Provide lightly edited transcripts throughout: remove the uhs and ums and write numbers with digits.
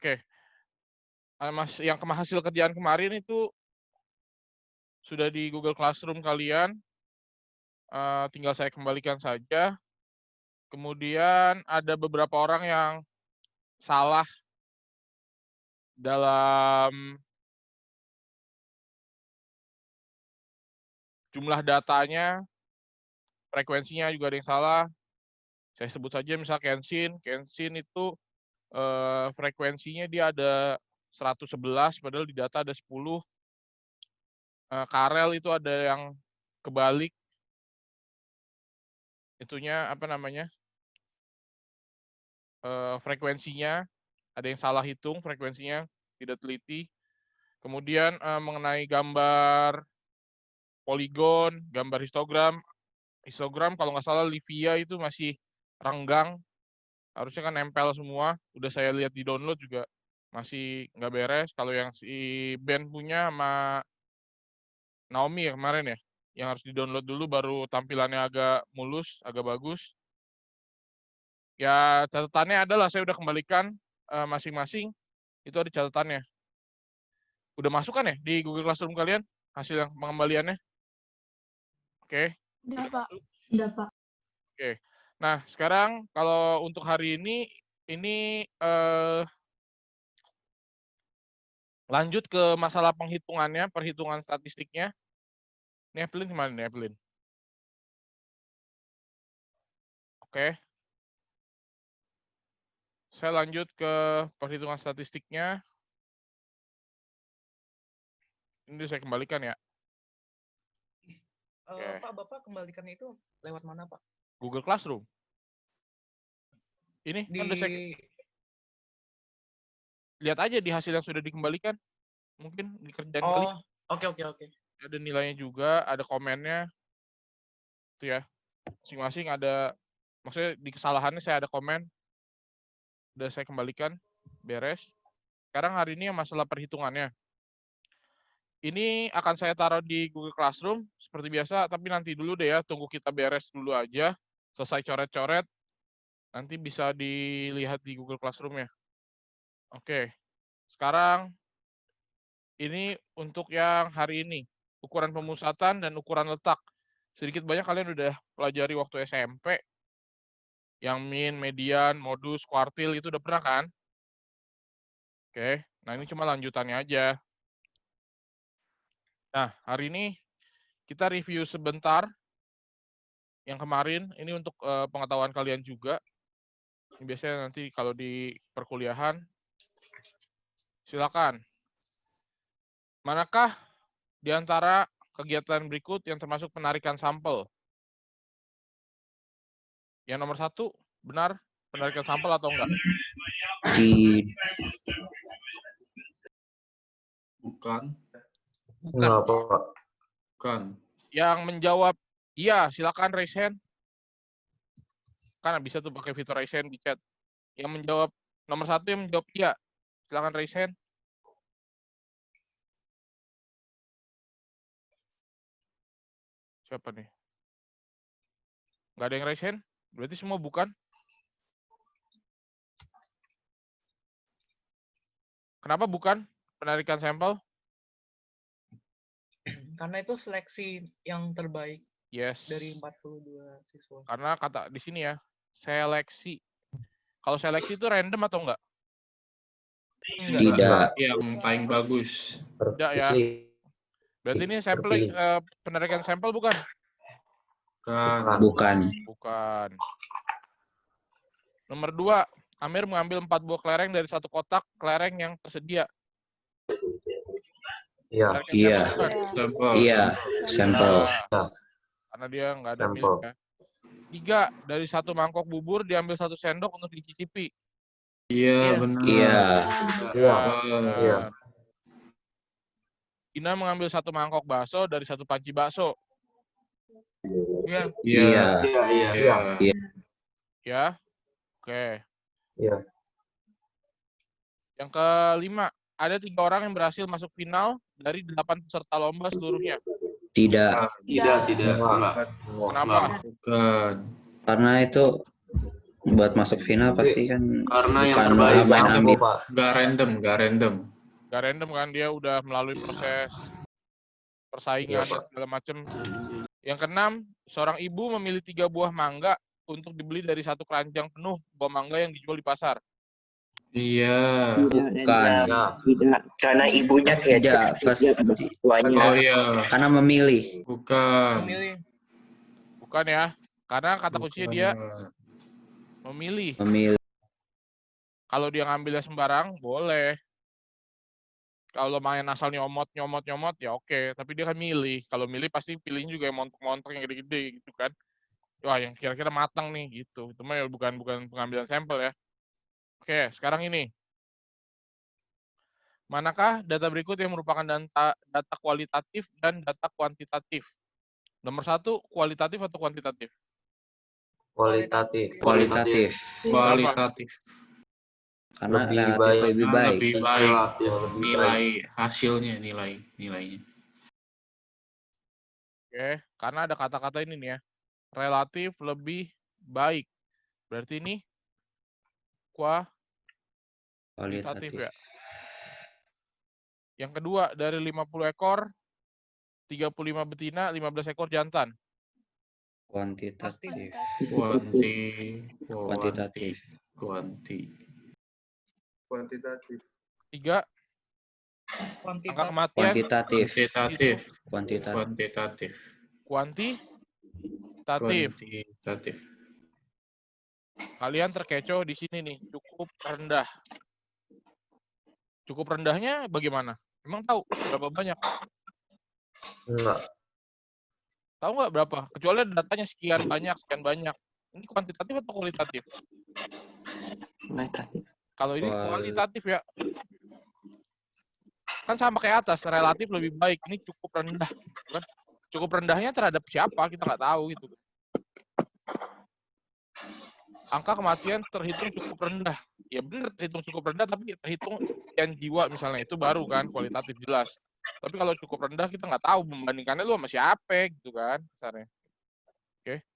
Oke. Mas, yang hasil kerjaan kemarin itu sudah di Google Classroom kalian. Tinggal saya kembalikan saja. Kemudian ada beberapa orang yang salah dalam jumlah datanya, frekuensinya juga ada yang salah. Saya sebut saja misal Kenshin itu frekuensinya dia ada 111, padahal di data ada 10. Karel itu ada yang kebalik. Itunya apa namanya? Frekuensinya ada yang salah hitung frekuensinya, tidak teliti. Kemudian mengenai gambar poligon, gambar histogram kalau nggak salah Livia itu masih renggang, harusnya kan nempel semua. Udah saya lihat di download juga masih nggak beres. Kalau yang si Ben punya sama Naomi ya kemarin ya, yang harus di-download dulu baru tampilannya agak mulus, agak bagus. Ya catatannya adalah saya udah kembalikan masing-masing, itu ada catatannya. Udah masuk kan ya di Google Classroom kalian hasil yang pengembaliannya? Oke. Udah, Pak. Masuk? Udah, Pak. Oke. Nah, sekarang kalau untuk hari ini lanjut ke masalah penghitungannya, perhitungan statistiknya. Ini Evelyn kemana nih, Evelyn? Oke. Saya lanjut ke perhitungan statistiknya. Ini saya kembalikan ya. Pak, Bapak kembalikan itu lewat mana, Pak? Google Classroom. Ini kan udah saya lihat aja di hasil yang sudah dikembalikan. Mungkin di kerjaan kali. Oke. Ada nilainya juga, ada komennya. Itu ya. Masing-masing ada, maksudnya di kesalahannya saya ada komen. Udah saya kembalikan, beres. Sekarang hari ini yang masalah perhitungannya. Ini akan saya taruh di Google Classroom seperti biasa, tapi nanti dulu deh ya, tunggu kita beres dulu aja. Selesai coret-coret, nanti bisa dilihat di Google Classroom ya. Oke, sekarang ini untuk yang hari ini, ukuran pemusatan dan ukuran letak. Sedikit banyak kalian udah pelajari waktu SMP, yang min, median, modus, kuartil itu udah pernah kan? Oke, nah ini cuma lanjutannya aja. Nah, hari ini kita review sebentar yang kemarin, ini untuk pengetahuan kalian juga. Ini biasanya nanti kalau di perkuliahan, silakan. Manakah di antara kegiatan berikut yang termasuk penarikan sampel? Yang nomor 1, benar penarikan sampel atau enggak? Bukan. Bukan. Yang menjawab iya, silakan raise hand. Kan bisa tuh pakai fitur raise hand di chat. Yang menjawab nomor 1 yang menjawab iya, silakan raise hand. Siapa nih? Nggak ada yang raise hand? Berarti semua bukan? Kenapa bukan penarikan sampel? Karena itu seleksi yang terbaik Yes. dari 42 siswa. Karena kata di sini ya, seleksi. Kalau seleksi itu random atau enggak? Tidak. Yang paling bagus. Tidak ya. Berarti ini sampel penarikan sampel bukan? Bukan. Bukan. Nomor 2, Amir mengambil 4 buah kelereng dari satu kotak kelereng yang tersedia. Iya. Iya. Sampel. Karena dia nggak ada miliknya. 3, dari satu mangkok bubur diambil 1 sendok untuk dicicipi. Iya, benar. Iya. Gina mengambil 1 mangkok bakso dari 1 panci bakso. Iya. Ya. Oke. Iya. Yang kelima, ada 3 orang yang berhasil masuk final dari 8 peserta lomba seluruhnya. Tidak. Tidak. Kenapa? Bukan. Karena itu Buat masuk final pasti kan Karena yang bukan terbaik main random, ambil. Pak. Gak random. Gak random kan, dia udah melalui proses persaingan Iya, Pak. segala macam. Yang keenam, seorang ibu memilih 3 buah mangga untuk dibeli dari satu keranjang penuh buah mangga yang dijual di pasar. Iya. Bukan. Tidak, karena ibunya kayak Tidak, kecil tuanya. Oh iya. Karena memilih. Bukan. Memilih. Bukan ya, karena kata kuncinya dia Bukan. memilih. Memilih. Kalau dia ngambilnya sembarang, boleh. Kalau main asal nyomot, ya oke. Tapi dia kan milih. Kalau milih pasti pilihnya juga yang montok-montok yang gede-gede gitu kan. Wah, yang kira-kira matang nih gitu. Itu mah ya bukan pengambilan sampel ya. Oke, sekarang ini. Manakah data berikut yang merupakan data kualitatif dan data kuantitatif? Nomor 1, kualitatif atau kuantitatif? Kualitatif. Kualitatif. Kualitatif. Karena Lebih relatif baik. lebih Karena baik. lebih baik. Relatif lebih Nilai hasilnya, nilainya. Oke, karena ada kata-kata ini nih ya. Relatif lebih baik. Berarti ini kualitatif Kualitatif. ya. Yang kedua, dari 50 ekor, 35 betina, 15 ekor jantan. Kuantitatif. Kuantitatif. Kuantitatif. 3, angka kematian. Kuantitatif. Kuantitatif. Kuantitatif. Kalian terkecoh di sini nih, cukup rendah. Cukup rendahnya bagaimana? Emang tahu berapa banyak? Enggak. Tahu nggak berapa? Kecuali datanya sekian banyak. Ini kuantitatif atau kualitatif? Kualitatif. Kalau ini kualitatif ya. Kan sama kayak atas, relatif lebih baik. Ini cukup rendah. Kan? Cukup rendahnya terhadap siapa? Kita nggak tahu gitu. Angka kematian terhitung cukup rendah. Ya benar terhitung cukup rendah, tapi terhitung sekian jiwa misalnya. Itu baru kan kualitatif jelas. Tapi kalau cukup rendah kita nggak tahu membandingkannya lu sama siapa gitu kan kasarnya. Oke.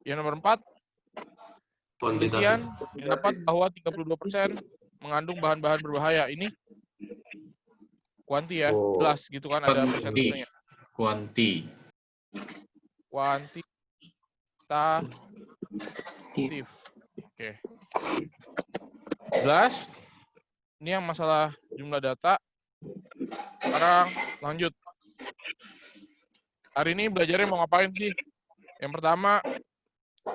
Yang nomor 4, penelitian didapat bahwa 32% mengandung bahan-bahan berbahaya. Ini kuanti ya, jelas gitu kan ada persentasenya. Kuantitatif. Oke. Jelas. Ini yang masalah jumlah data. Sekarang lanjut. Hari ini belajarnya mau ngapain sih? Yang pertama,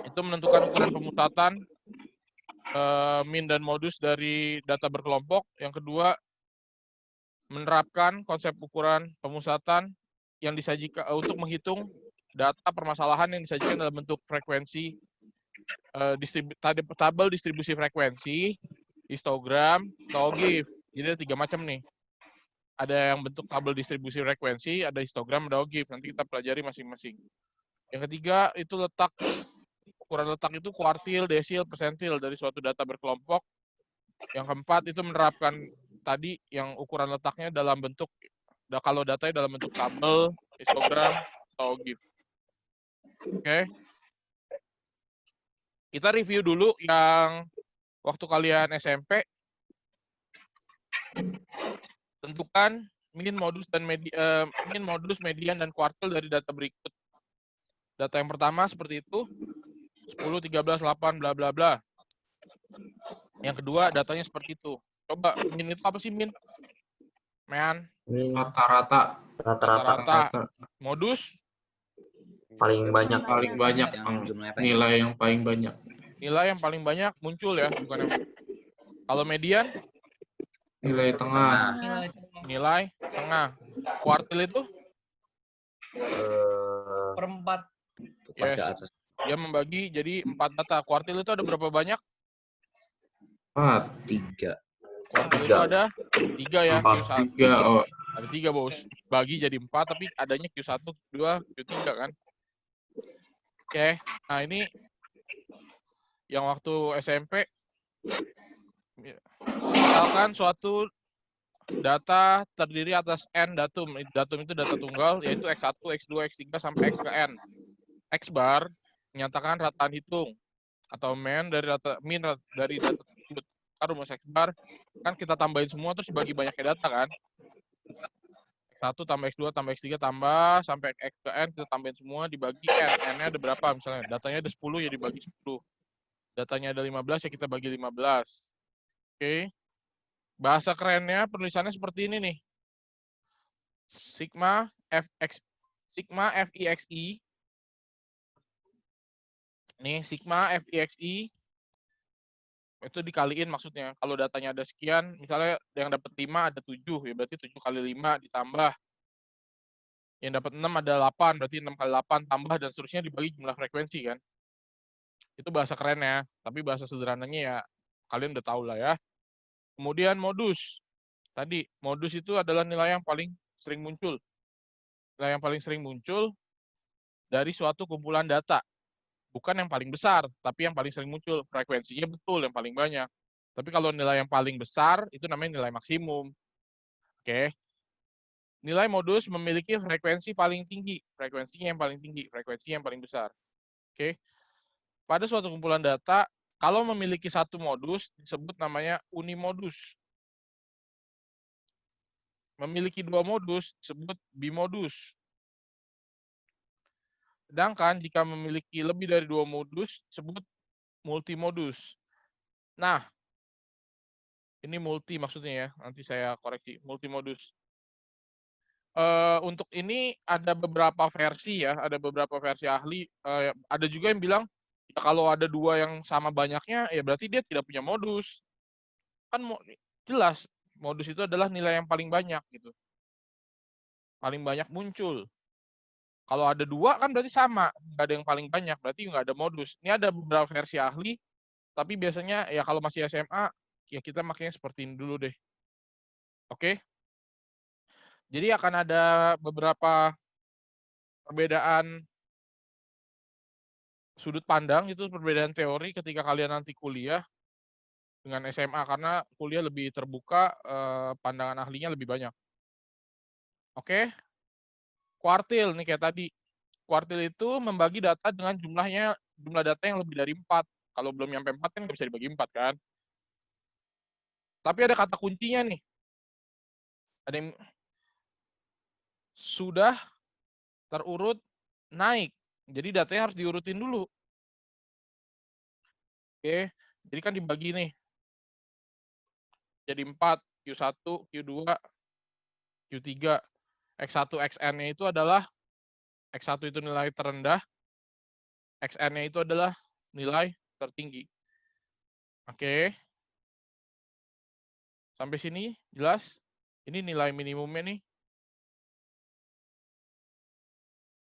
itu menentukan ukuran pemusatan, min dan modus dari data berkelompok. Yang kedua, menerapkan konsep ukuran pemusatan yang disajikan untuk menghitung data permasalahan yang disajikan dalam bentuk frekuensi, tabel distribusi frekuensi, histogram, TOGIF. Jadi ada 3 macam nih. Ada yang bentuk tabel distribusi frekuensi, ada histogram, ada TOGIF. Nanti kita pelajari masing-masing. Yang ketiga, itu ukuran letak itu kuartil, desil, persentil dari suatu data berkelompok. Yang keempat, itu menerapkan tadi yang ukuran letaknya dalam bentuk, kalau datanya dalam bentuk tabel, histogram, TOGIF. Oke. Kita review dulu yang waktu kalian SMP. Tentukan min, modus, median, dan kuartil dari data berikut. Data yang pertama seperti itu, 10, 13, 8, bla bla bla. Yang kedua, datanya seperti itu. Coba, min itu apa sih min? Men? Rata-rata. Modus? Paling banyak. Nilai yang paling banyak. Nilai yang paling banyak muncul ya, bukan yang... Kalau median? Nilai tengah. Nilai tengah. Kuartil itu? Per4. Yes. Dia membagi jadi 4 data. Kuartil itu ada berapa banyak? 4. 3. Kuartil itu ada 3 ya. 3. Oh. Ada 3 bos. Bagi jadi 4 tapi adanya Q1, Q2, Q3 kan. Oke. Nah ini yang waktu SMP. Misalkan suatu data terdiri atas N datum. Datum itu data tunggal, yaitu X1, X2, X3, sampai X ke N. X bar menyatakan rataan hitung. atau min dari data tersebut. Kan rumus X bar kan kita tambahin semua terus dibagi banyaknya data kan. X1 tambah X2 tambah X3 tambah sampai X ke N kita tambahin semua dibagi N. N-nya ada berapa misalnya? Datanya ada 10 ya dibagi 10. Datanya ada 15 ya kita bagi 15. Oke. Bahasa kerennya penulisannya seperti ini nih. Sigma FIXI. Nih, sigma FIXI itu dikaliin maksudnya. Kalau datanya ada sekian, misalnya yang dapat 5 ada 7, ya berarti 7 kali 5 ditambah. Yang dapat 6 ada 8, berarti 6 kali 8 tambah dan seterusnya dibagi jumlah frekuensi kan. Itu bahasa kerennya, tapi bahasa sederhananya ya kalian udah tahu lah ya. Kemudian modus. Tadi, modus itu adalah nilai yang paling sering muncul. Nilai yang paling sering muncul dari suatu kumpulan data. Bukan yang paling besar, tapi yang paling sering muncul. Frekuensinya betul, yang paling banyak. Tapi kalau nilai yang paling besar, itu namanya nilai maksimum. Oke. Nilai modus memiliki frekuensi paling tinggi. Frekuensinya yang paling tinggi, frekuensinya yang paling besar. Oke. Pada suatu kumpulan data, kalau memiliki satu modus, disebut namanya unimodus. Memiliki dua modus, disebut bimodus. Sedangkan jika memiliki lebih dari dua modus, disebut multimodus. Nah, ini multi maksudnya ya, nanti saya koreksi, multimodus. Untuk ini ada beberapa versi ya, ada beberapa versi ahli. Ada juga yang bilang, ya kalau ada dua yang sama banyaknya, ya berarti dia tidak punya modus. Kan jelas, modus itu adalah nilai yang paling banyak gitu. Paling banyak muncul. Kalau ada dua kan berarti sama, nggak ada yang paling banyak, berarti nggak ada modus. Ini ada beberapa versi ahli, tapi biasanya ya kalau masih SMA, ya kita makanya seperti ini dulu deh. Oke? Jadi akan ada beberapa perbedaan sudut pandang, itu perbedaan teori ketika kalian nanti kuliah dengan SMA, karena kuliah lebih terbuka, pandangan ahlinya lebih banyak. Oke? Kuartil, nih kayak tadi. Kuartil itu membagi data dengan jumlah data yang lebih dari 4. Kalau belum nyampe 4 kan nggak bisa dibagi 4 kan. Tapi ada kata kuncinya nih. Ada yang sudah terurut naik. Jadi datanya harus diurutin dulu. Oke, jadi kan dibagi nih. Jadi 4, Q1, Q2, Q3. X1, XN-nya itu adalah, X1 itu nilai terendah, XN-nya itu adalah nilai tertinggi. Oke. Sampai sini jelas? Ini nilai minimumnya nih.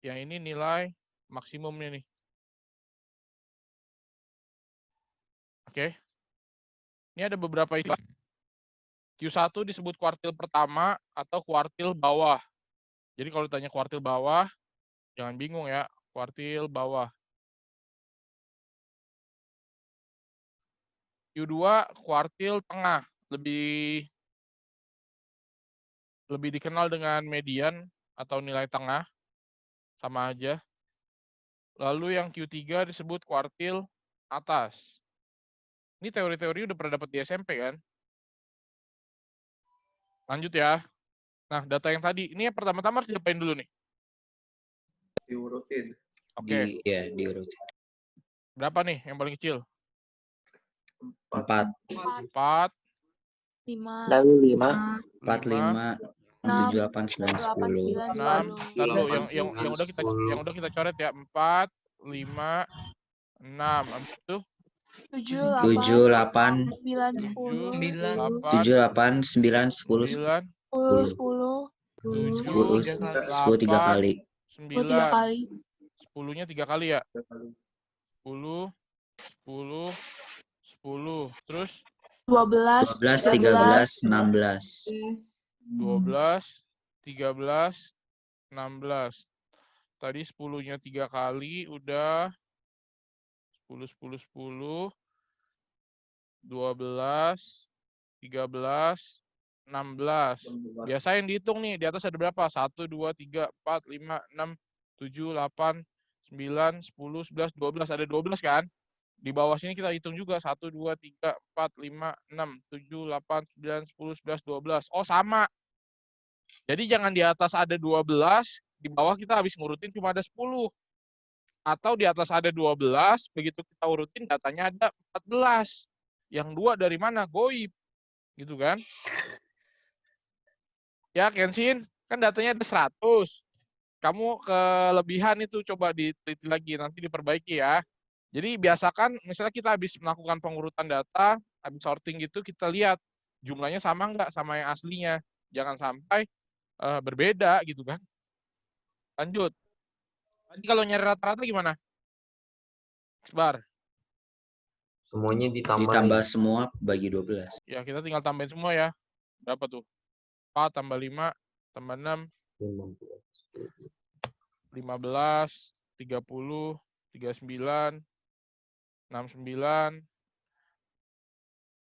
Yang ini nilai maksimumnya nih. Oke. Ini ada beberapa istilah. Q1 disebut kuartil pertama atau kuartil bawah. Jadi kalau ditanya kuartil bawah, jangan bingung ya, kuartil bawah. Q2 kuartil tengah, lebih dikenal dengan median atau nilai tengah, sama aja. Lalu yang Q3 disebut kuartil atas. Ini teori-teori udah pernah dapat di SMP kan? Lanjut ya. Nah, data yang tadi, ini yang pertama-tama harus diapain dulu nih? Diurutin. Oke. Diurutin. Berapa nih yang paling kecil? 4. 4, 5, Lalu 5. 4, 5, 7, 8, 9, 10. 6. Ntar dulu, yang udah kita coret ya. 4, 5, 6. Habis itu 7, 8, 7, 8, 9, 10, 7, 8, 9, 10, 9, 10, 10, 10 3 kali. 10 3 kali. 10-nya 3 kali ya? 10, 10, 10. Terus 12, 12, 13, 16. 12, 13, 16. Tadi 10-nya 3 kali, udah 10, 10, 10, 12, 13, 16. Biasa yang dihitung nih, di atas ada berapa? 1, 2, 3, 4, 5, 6, 7, 8, 9, 10, 11, 12. Ada 12 kan? Di bawah sini kita hitung juga 1, 2, 3, 4, 5, 6, 7, 8, 9, 10, 11, 12. Oh, sama. Jadi jangan di atas ada 12, di bawah kita habis ngurutin cuma ada 10. Atau di atas ada 12, begitu kita urutin datanya ada 14. Yang 2 dari mana? Goib. Gitu kan? Ya, Kenshin, kan datanya ada 100. Kamu kelebihan itu coba diteliti lagi, nanti diperbaiki ya. Jadi biasakan misalnya kita habis melakukan pengurutan data, habis sorting gitu, kita lihat jumlahnya sama nggak sama yang aslinya. Jangan sampai berbeda gitu kan. Lanjut. Tadi kalau nyari rata-rata gimana? Sebar. Semuanya Ditambah semua bagi 12. Ya, kita tinggal tambahin semua ya. Berapa tuh? 4 tambah 5 tambah 6, 15, 30, 39, 69,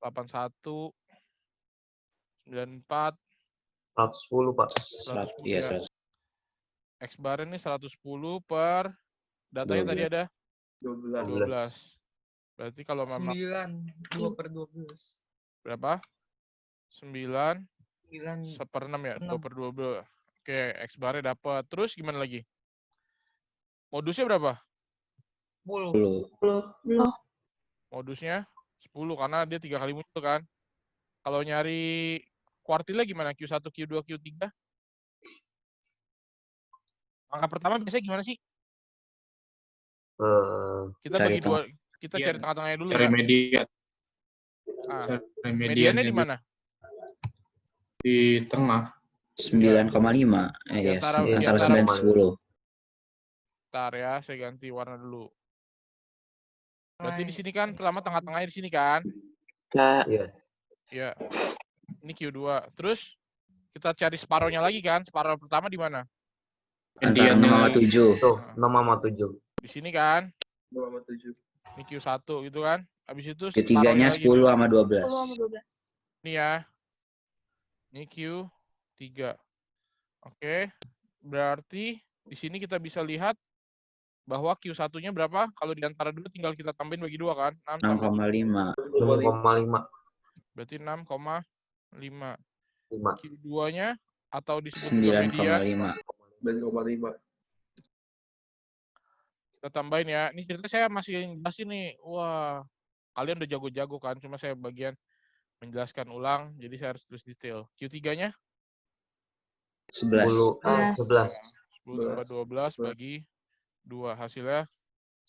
81, 94, 110, Pak. 110 Iya, ya. 100. X bar ini 110 per datanya tadi ada 12. Berarti kalau memang 9, 2 per 12. berapa? 9 9 1/6 ya, 2 6. per 12. Oke, X barnya dapat. Terus gimana lagi? Modusnya berapa? 10. 10. Modusnya 10 karena dia 3 kali muncul kan. Kalau nyari kuartilnya gimana? Q1, Q2, Q3? Angka pertama biasanya gimana sih? Kita Cari bagi dua, kita cari tengah-tengahnya dulu Cari ya. median. Ah, Cari mediannya di mana? Di tengah. 9,5. Di Ya, antara- di antara antara- 9 dan 10. Bentar ya, saya ganti warna dulu. Berarti di sini kan pertama tengah-tengahnya di sini kan? Iya. Ya. Ini Q2. Terus kita cari separohnya lagi kan? Separoh pertama di mana? Antara 6 sama 7. Tuh, 6 sama 7. Di sini kan? 2 sama 7. Ini Q1 gitu kan? Habis itu Ketiganya separohnya lagi 10 nih. sama 12. 10 sama 12. Ini ya. Ini Q3. Oke. Berarti di sini kita bisa lihat bahwa Q1-nya berapa? Kalau di antara dulu tinggal kita tambahin bagi 2 kan? 6 tambah 6,5. 6,5. berarti 6,5. 5. Q2-nya atau disebut juga median. 9,5. 9,5. Kita tambahin ya. Ini cerita saya masih jelasin nih. Wah, kalian udah jago-jago kan. Cuma saya bagian menjelaskan ulang. Jadi saya harus terus detail. Q3-nya? 11. 11. 10 tambah 12 bagi 2. Hasilnya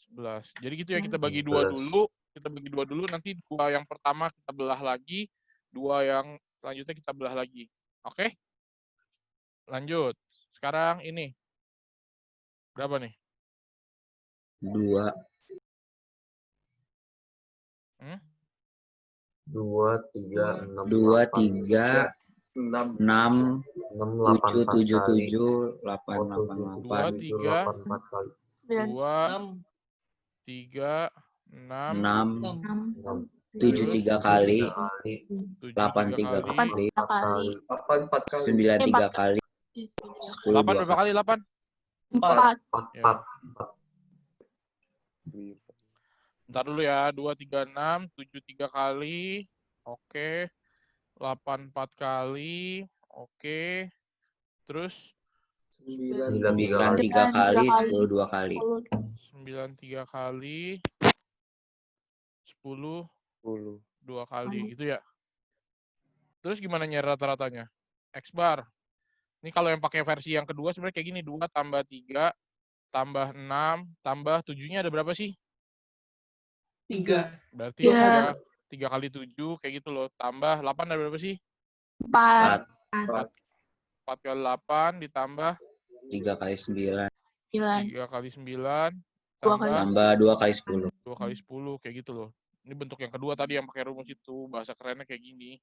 11. Jadi gitu ya, kita bagi 2 dulu. Kita bagi 2 dulu. Nanti 2 yang pertama kita belah lagi. 2 yang selanjutnya kita belah lagi. Oke? Lanjut. Sekarang ini. Berapa nih? 2. 2, 3, 6, 2, 3, 6. 6, 6, 7, 7, 8 7, 8, 8, 8, 2, 3, 4 kali. 2, 3, 6, 6, 7 3 kali, 8 3 kali, 8 4 kali. 9 3 kali, 10 8 2 berapa kali? 8? 4. 4. Bentar dulu ya. 2, 3, 6, 7 3 kali. Oke. 8 4 kali. Oke. Terus 9 9 3 kali, 10 2 kali. 9 3 kali. 10 2 kali gitu ya. Terus gimana nyari rata-ratanya? X bar. Ini kalau yang pakai versi yang kedua sebenarnya kayak gini. 2 tambah 3 tambah 6 tambah 7-nya ada berapa sih? 3. Berarti ya 3 kali 7 kayak gitu loh. Tambah 8 ada berapa sih? 4. 4 kali 8 ditambah 3 kali 9, 3 kali 9 2 kali tambah 2 kali 10. 2 kali 10 kayak gitu loh. Ini bentuk yang kedua tadi yang pakai rumus itu. Bahasa kerennya kayak gini.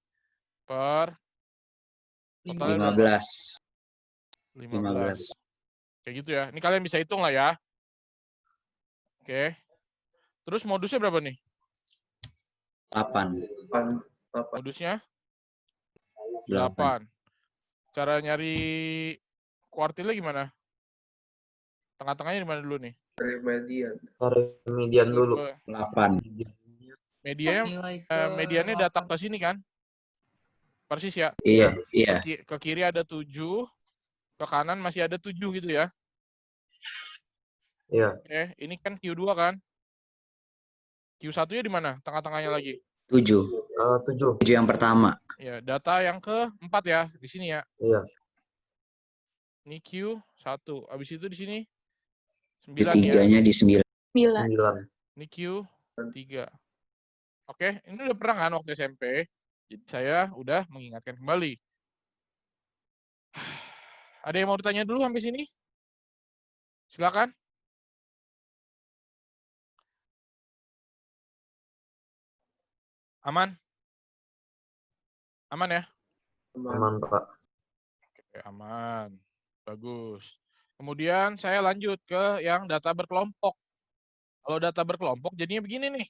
Per totalnya 15. 15. Kayak gitu ya. Ini kalian bisa hitung lah ya. Oke. Terus modusnya berapa nih? 8. Modusnya 8. 8. Cara nyari kuartilnya gimana? Tengah-tengahnya di mana dulu nih? Dari median. Cari median dulu. 8. Mediannya datang ke sini kan? Persis ya? Iya, iya. Ke kiri ada 7, ke kanan masih ada 7 gitu ya. Iya. Oke, ini kan Q2 kan? Q1-nya di mana? Tengah-tengahnya lagi. 7. 7. 7 yang pertama. Ya, data yang ke-4 ya, di sini ya. Iya. Ini Q1. Habis itu di sini 9 ya. Ketiganya di 9. 9. 9. Ini Q3. Oke, ini udah pernah kan waktu SMP. Jadi saya udah mengingatkan kembali. Ada yang mau ditanya dulu sampai sini? Silakan. Aman? Aman ya? Aman, Pak. Oke, aman. Bagus. Kemudian saya lanjut ke yang data berkelompok. Kalau data berkelompok jadinya begini nih.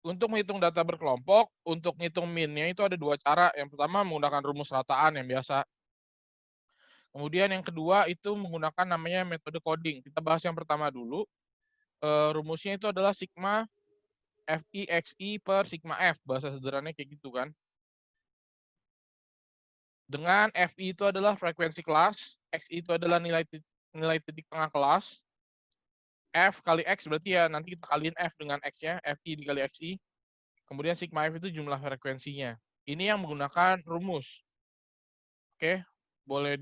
Untuk menghitung data berkelompok, untuk menghitung min-nya itu ada 2 cara. Yang pertama menggunakan rumus rataan yang biasa. Kemudian yang kedua itu menggunakan namanya metode coding. Kita bahas yang pertama dulu. Rumusnya itu adalah sigma Fi Xi per sigma F. Bahasa sederhananya kayak gitu kan. Dengan Fi itu adalah frekuensi kelas, Xi itu adalah nilai titik tengah kelas, F kali X berarti ya nanti kita kaliin F dengan X-nya, Fi dikali Xi. Kemudian sigma F itu jumlah frekuensinya. Ini yang menggunakan rumus. Oke, boleh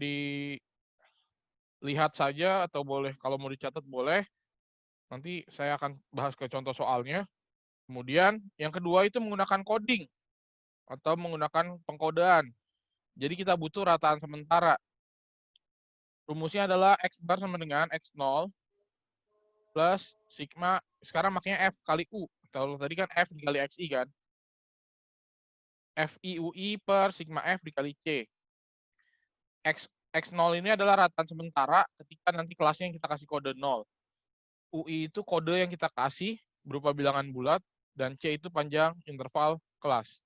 dilihat saja atau boleh kalau mau dicatat boleh. Nanti saya akan bahas ke contoh soalnya. Kemudian yang kedua itu menggunakan coding atau menggunakan pengkodean. Jadi kita butuh rataan sementara. Rumusnya adalah X bar sama dengan X0 plus sigma, sekarang makanya F kali U. Kalau tadi kan F dikali Xi kan. Fi UI per sigma F dikali C. X0 ini adalah rataan sementara ketika nanti kelasnya yang kita kasih kode 0. UI itu kode yang kita kasih berupa bilangan bulat, dan C itu panjang interval kelas.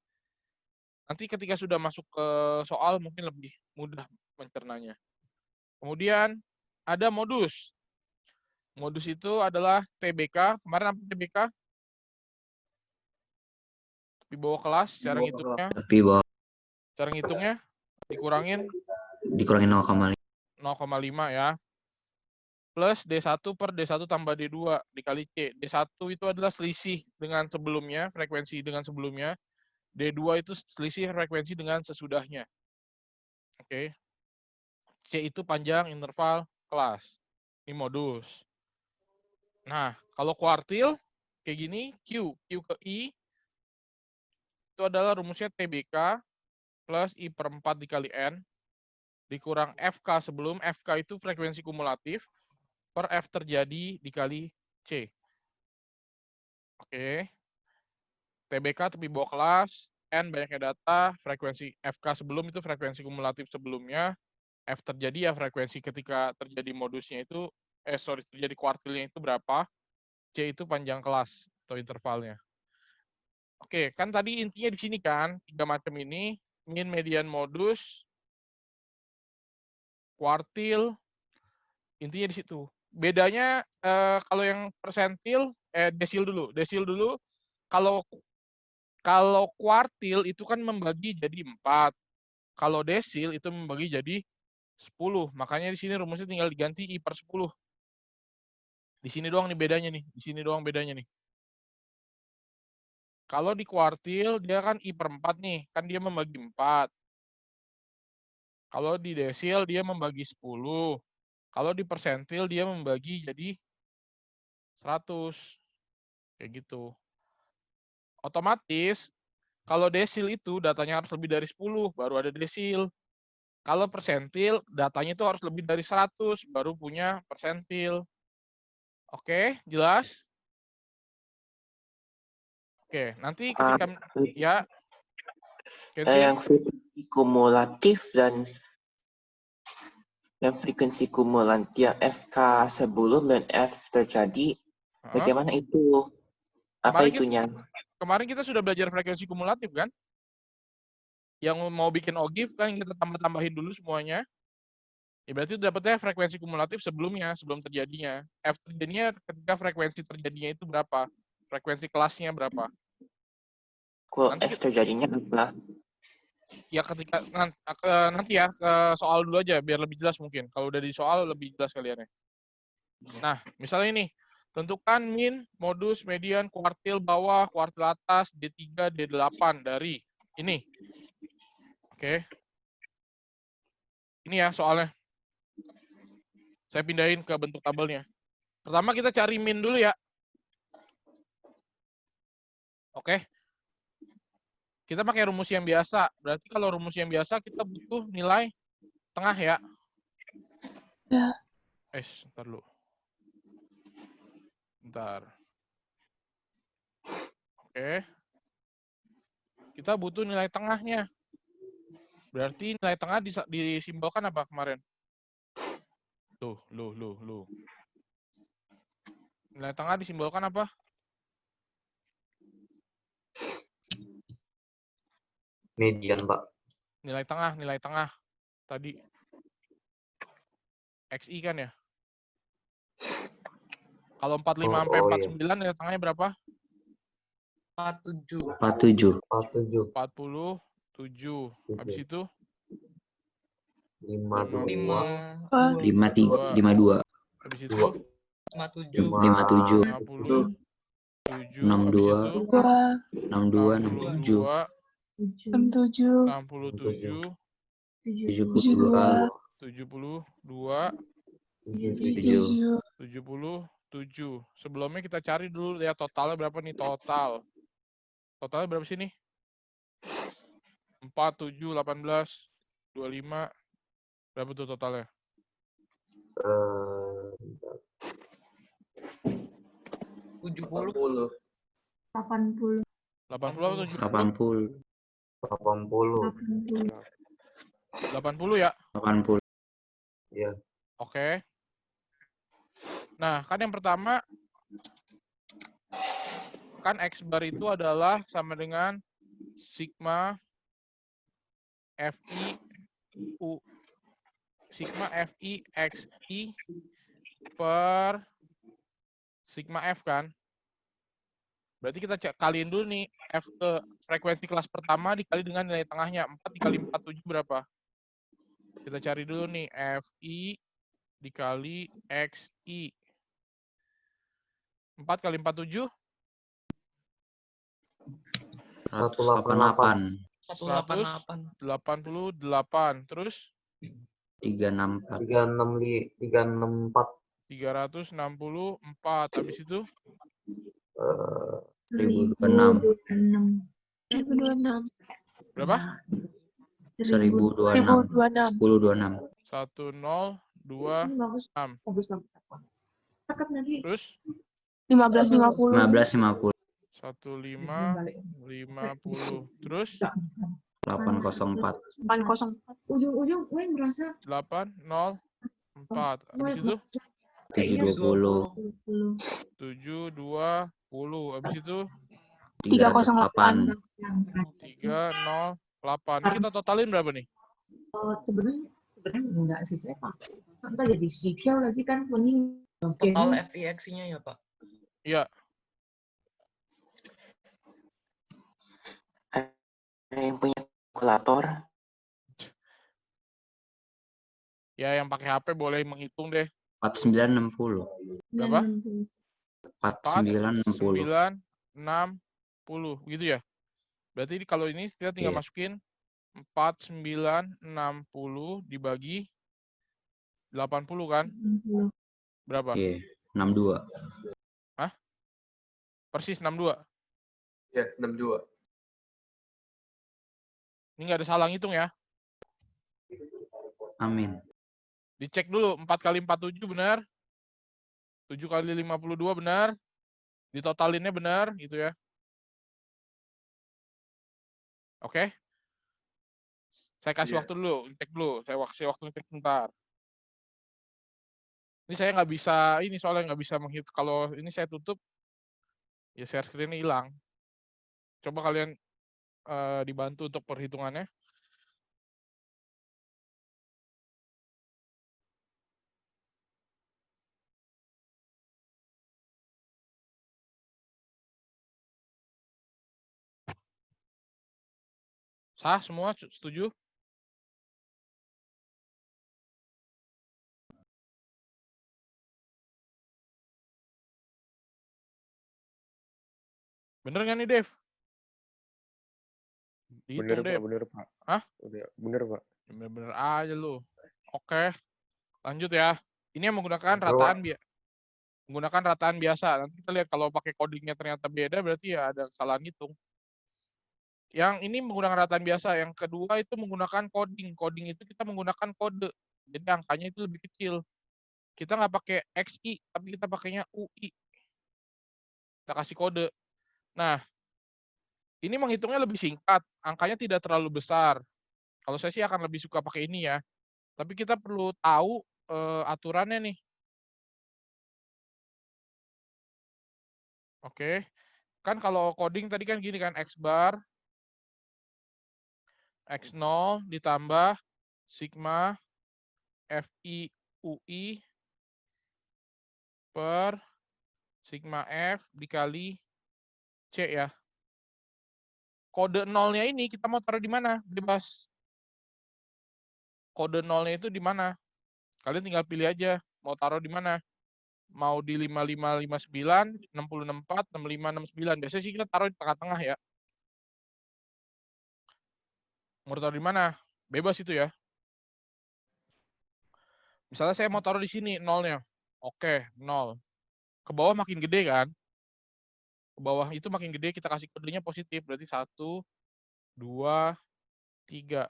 Nanti ketika sudah masuk ke soal mungkin lebih mudah mencernanya. Kemudian ada modus. Modus itu adalah TBK. Kemarin apa TBK? Di bawah kelas, cara ngitungnya. Tapi bawah Cara ngitungnya dikurangin dikurangin 0,5. 0,5 ya. Plus D1 per D1 tambah D2 dikali C. D1 itu adalah selisih dengan sebelumnya, frekuensi dengan sebelumnya. D2 itu selisih frekuensi dengan sesudahnya. Oke. C itu panjang interval kelas. Ini modus. Nah, kalau kuartil kayak gini, Q ke I itu adalah rumusnya TBK plus I per 4 dikali N dikurang FK sebelum FK itu frekuensi kumulatif per F terjadi dikali C. Oke. TBK tepi bawah kelas, N banyaknya data, frekuensi FK sebelum itu frekuensi kumulatif sebelumnya, F terjadi ya frekuensi ketika terjadi modusnya itu, terjadi kuartilnya itu berapa, C itu panjang kelas atau intervalnya. Oke, kan tadi intinya di sini kan, 3 macam ini, min, median, modus, kuartil, intinya di situ. Bedanya kalau yang persentil, desil dulu. Kalau kuartil itu kan membagi jadi 4. Kalau desil itu membagi jadi 10. Makanya di sini rumusnya tinggal diganti I per 10. Di sini doang nih bedanya nih. Di sini doang bedanya nih. Kalau di kuartil dia kan I per 4 nih. Kan dia membagi 4. Kalau di desil dia membagi 10. Kalau di persentil dia membagi jadi 100. Kayak gitu. Otomatis kalau desil itu datanya harus lebih dari 10 baru ada desil. Kalau persentil datanya itu harus lebih dari 100 baru punya persentil. Oke, jelas? Oke, nanti ketika ya yang frekuensi kumulatif dan frekuensi kumulatif yang FK sebelum dan F terjadi, bagaimana itu? Apa itunya? Kemarin kita sudah belajar frekuensi kumulatif kan? Yang mau bikin OGIF kan kita tambah-tambahin dulu semuanya. Ya berarti dapatnya frekuensi kumulatif sebelumnya, sebelum terjadinya. F terjadinya ketika frekuensi terjadinya itu berapa? Frekuensi kelasnya berapa? Kalau Nanti F terjadinya apa? ya ketika nanti ya ke soal dulu aja biar lebih jelas mungkin. Kalau udah di soal lebih jelas kalian ya. Nah, misalnya ini, tentukan min, modus, median, kuartil bawah, kuartil atas, D3, D8 dari ini. Oke. Ini ya soalnya. Saya pindahin ke bentuk tabelnya. Pertama kita cari min dulu ya. Oke. Kita pakai rumus yang biasa. Berarti kalau rumus yang biasa kita butuh nilai tengah ya. Ya. Bentar dulu. Bentar. Oke. Kita butuh nilai tengahnya. Berarti nilai tengah disimbolkan apa kemarin? Tuh. Nilai tengah disimbolkan apa? Median, Pak. Nilai tengah. Tadi. XI kan ya? Kalau 45 sampai 49 nilai tengahnya berapa? 47. 47. 47. 47. Habis itu? 52. 52. Habis itu? 57. 57. 50. 7. 62. Habis itu? 62. 67. 67. 72. 72. 7. 77. Sebelumnya kita cari dulu ya totalnya berapa nih total. Totalnya berapa sih nih? 4, 7, 18, 25. Berapa tuh totalnya? 70. 80. 80 atau 70? 80. 80. 80 ya? 80. Iya. Oke. Nah, kan yang pertama, kan X bar itu adalah sama dengan sigma FI U. Sigma FI XI per sigma F kan? Berarti kita kaliin dulu nih, F ke frekuensi kelas pertama dikali dengan nilai tengahnya. 4 dikali 47 berapa? Kita cari dulu nih, FI dikali XI. 4 kali 47? 188. 188. Terus? 364. 364. 364. Habis itu? 1026. 1026. Berapa? 1026. 1026. 1026. Terus? 1550. 1550. 1550. Terus? 804. 804. Ujung-ujung gue merasa 804. Habis itu? 720. 720. Habis itu? 308. 308. Ini kita totalin berapa nih? sebenarnya enggak sih, saya pakai sampai jadi hijau lagi kan kuning. Total FIX-nya ya, Pak? Iya. Ada yang punya kalkulator? Ya, yang pakai HP boleh menghitung deh. 4960. Berapa? 4960. 960. Begitu ya? Berarti kalau ini kita tinggal Iya. masukin 4960 dibagi 80 kan? Berapa? Iya, 62. Hah? Persis 62. Ya, 62. Ini nggak ada salah ngitung ya. Amin. Dicek dulu, 4 kali 47 benar. 7 kali 52 benar. Ditotalinnya benar, gitu ya. Oke? Saya kasih Iya. waktu dulu, cek dulu. Saya kasih waktu cek sebentar. Ini saya nggak bisa, ini soalnya nggak bisa menghitung. Kalau ini saya tutup, ya share screen-nya hilang. Coba kalian dibantu untuk perhitungannya. Sah semua setuju? Bener nggak nih, Dev? Dihitung, Dev. Bener Pak. Hah? Udah, bener Pak. Bener-bener aja lu. Oke, lanjut ya. Ini yang menggunakan Bener, rataan menggunakan rataan biasa. Nanti kita lihat kalau pakai codingnya ternyata beda, berarti ya ada kesalahan hitung. Yang ini menggunakan rataan biasa. Yang kedua itu menggunakan coding. Coding itu kita menggunakan kode. Jadi angkanya itu lebih kecil. Kita nggak pakai XI, tapi kita pakainya UI. Kita kasih kode. Nah, ini menghitungnya lebih singkat. Angkanya tidak terlalu besar. Kalau saya sih akan lebih suka pakai ini ya. Tapi kita perlu tahu aturannya nih. Oke. Kan kalau coding tadi kan gini kan, X bar, X0 ditambah sigma FI UI per sigma F dikali C ya. Kode nolnya ini kita mau taruh di mana? Bebas. Kode nolnya itu di mana? Kalian tinggal pilih aja. Mau taruh di mana? Mau di 5559, 6064, 6569. Biasanya sih kita taruh di tengah-tengah ya. Mau taruh di mana? Bebas itu ya. Misalnya saya mau taruh di sini nolnya. Oke, 0. Ke bawah makin gede kan? Ke bawah itu makin gede, kita kasih kodenya positif. Berarti 1, 2, 3.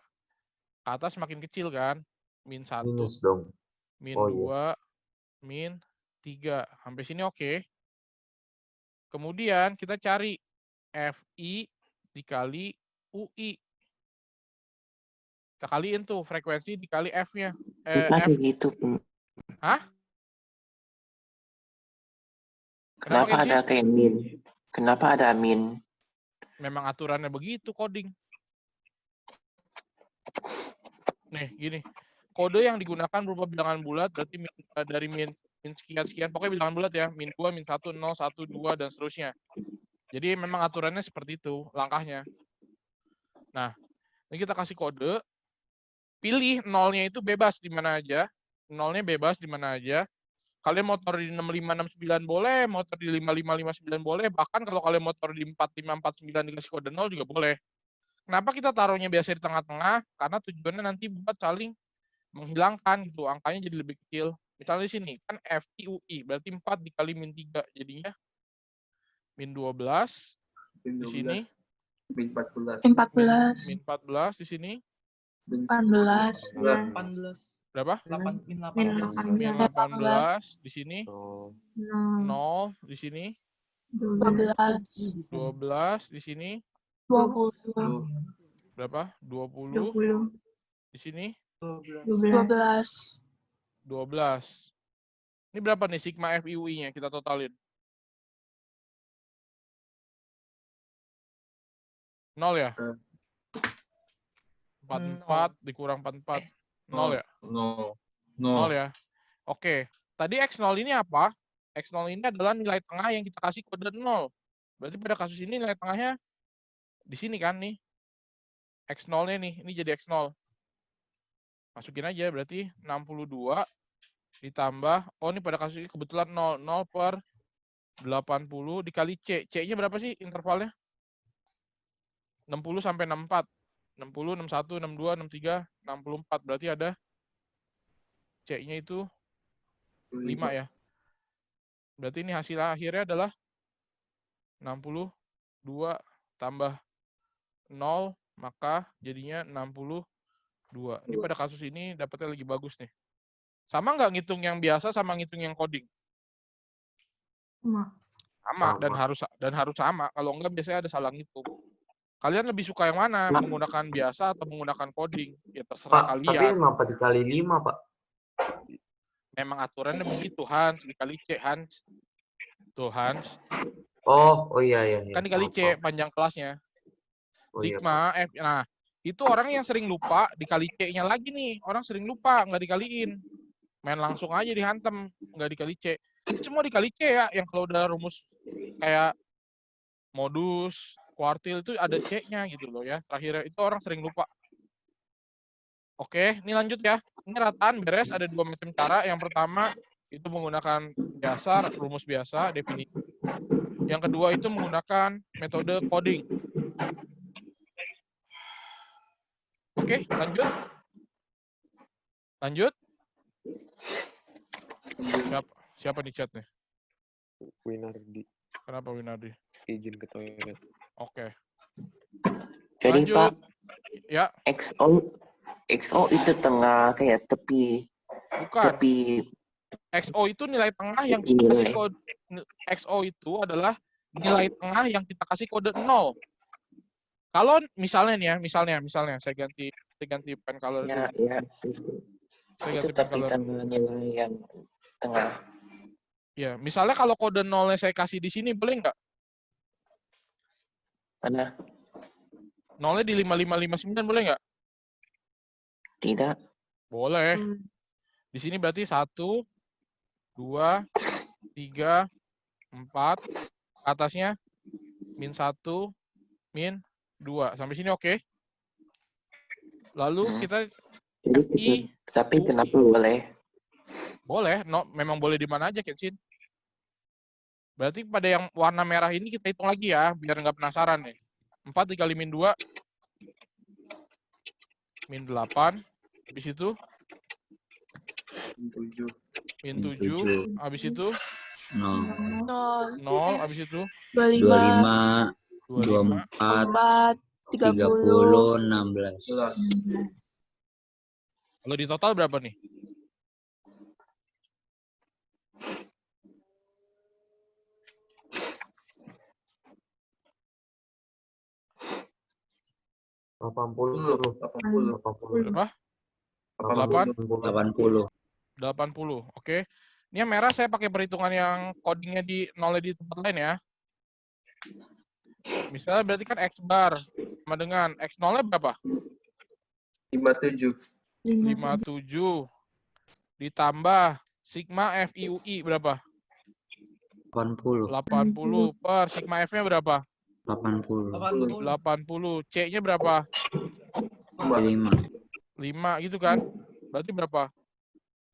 Ke atas makin kecil kan? Min 1. Minus dong. Min Oh, 2, min 3. Sampai sini oke. Kemudian kita cari FI dikali UI. Kita kaliin tuh frekuensi dikali F-nya. Kenapa kayak gitu? Hah? Kenapa ada kayak min? Kenapa ada min? Memang aturannya begitu coding. Nih, gini. Kode yang digunakan berupa bilangan bulat berarti dari min sekian-sekian. Pokoknya bilangan bulat ya. Min 2, min 1, 0, 1, 2, dan seterusnya. Jadi memang aturannya seperti itu langkahnya. Nah, ini kita kasih kode. Pilih nolnya itu bebas di mana aja. Nolnya bebas di mana aja. Kalian mau taruh di 6569 boleh, mau taruh di 5559 boleh, bahkan kalau kalian mau taruh di 4549 dikasih kode 0 juga boleh. Kenapa kita taruhnya biasa di tengah-tengah? Karena tujuannya nanti buat saling menghilangkan gitu, angkanya jadi lebih kecil. Misalnya di sini kan FIUI, berarti 4 dikali min 3, jadinya min 12 di sini. Min 14. Min 14. Min 14 di sini. Min 18. 18. Berapa? Min Min 18. Min 18. 18 di sini. Oh. 0 di sini. 12. 12 di sini. 20. Berapa? 20 20. di sini. 12. 12. Ini berapa nih sigma FIUI-nya kita totalin? 0 ya? 44 dikurang 44. 0 ya? 0. 0 ya? Oke. Tadi X0 ini apa? X0 ini adalah nilai tengah yang kita kasih kode 0. Berarti pada kasus ini nilai tengahnya di sini kan nih. X0-nya nih. Ini jadi X0. Masukin aja berarti 62 ditambah, oh ini pada kasus ini kebetulan 0. 0 per 80 dikali C. C-nya berapa sih intervalnya? 60 sampai 64. 60, 61, 62, 63, 64. Berarti ada C-nya itu 5 ya. Berarti ini hasil akhirnya adalah 62 tambah 0, maka jadinya 62. Ini pada kasus ini dapatnya lagi bagus nih. Sama nggak ngitung yang biasa sama ngitung yang coding? Sama dan harus sama. Kalau enggak biasanya ada salah ngitung. Kalian lebih suka yang mana? Menggunakan biasa atau menggunakan coding? Ya terserah Pak, tapi kalian. kenapa dikali 5, Pak? Memang aturannya begitu, Hans. Dikali C, Hans. Tuh, Hans. Oh iya. Kan dikali C, panjang kelasnya. Oh, iya, Sigma F. Nah, itu orang yang sering lupa, dikali C-nya lagi nih. Orang sering lupa, nggak dikaliin. Main langsung aja dihantem, nggak dikali C. Semua dikali C ya, yang kalau udah rumus kayak modus, Kuartil itu ada C-nya gitu loh ya. Terakhir itu orang sering lupa. Oke, ini lanjut ya. Ini rataan beres ada dua macam cara. Yang pertama itu menggunakan dasar, rumus biasa, definisi. Yang kedua itu menggunakan metode coding. Oke, lanjut. Lanjut. Siapa di chatnya? Winardi, Kenapa Winardi? izin ke toilet. Oke. Jadi Lanjut. Pak, Ya, XO itu tengah kayak tepi bukan. tepi XO itu nilai tengah yang kita Nilai. kasih kode. XO itu adalah nilai tengah yang kita kasih kode 0. Kalau misalnya nih ya, misalnya saya ganti pen color ya dulu. ya itu. Saya Itu ganti pen tapi color. tengah nilai yang tengah. Ya, misalnya kalau kode 0-nya saya kasih di sini boleh nggak? Mana? 0-nya di 5559 boleh nggak? Tidak. Boleh. Di sini berarti 1, 2, 3, 4. Atasnya min 1, min 2. Sampai sini oke? Lalu kita Jadi FI, tapi UI. kenapa boleh? Boleh, memang boleh di mana aja, Kensin. Berarti pada yang warna merah ini kita hitung lagi ya, biar nggak penasaran nih. 4 dikali min 2, min 8, habis itu 7. min Min 7, 7. habis itu 0, 0, habis itu 25, 25. 24, 30, 30, 16. Kalau di total berapa nih? Delapan puluh. Berapa? 80. 80. Oke. Ini yang merah saya pakai perhitungan yang codingnya di nolnya di tempat lain ya. Misalnya berarti kan X bar sama dengan X nolnya berapa? 57. 57 ditambah sigma FIUI berapa? 80. 80 per sigma F-nya berapa? 80. 80. C-nya berapa? 5. 5 gitu kan? Berarti berapa?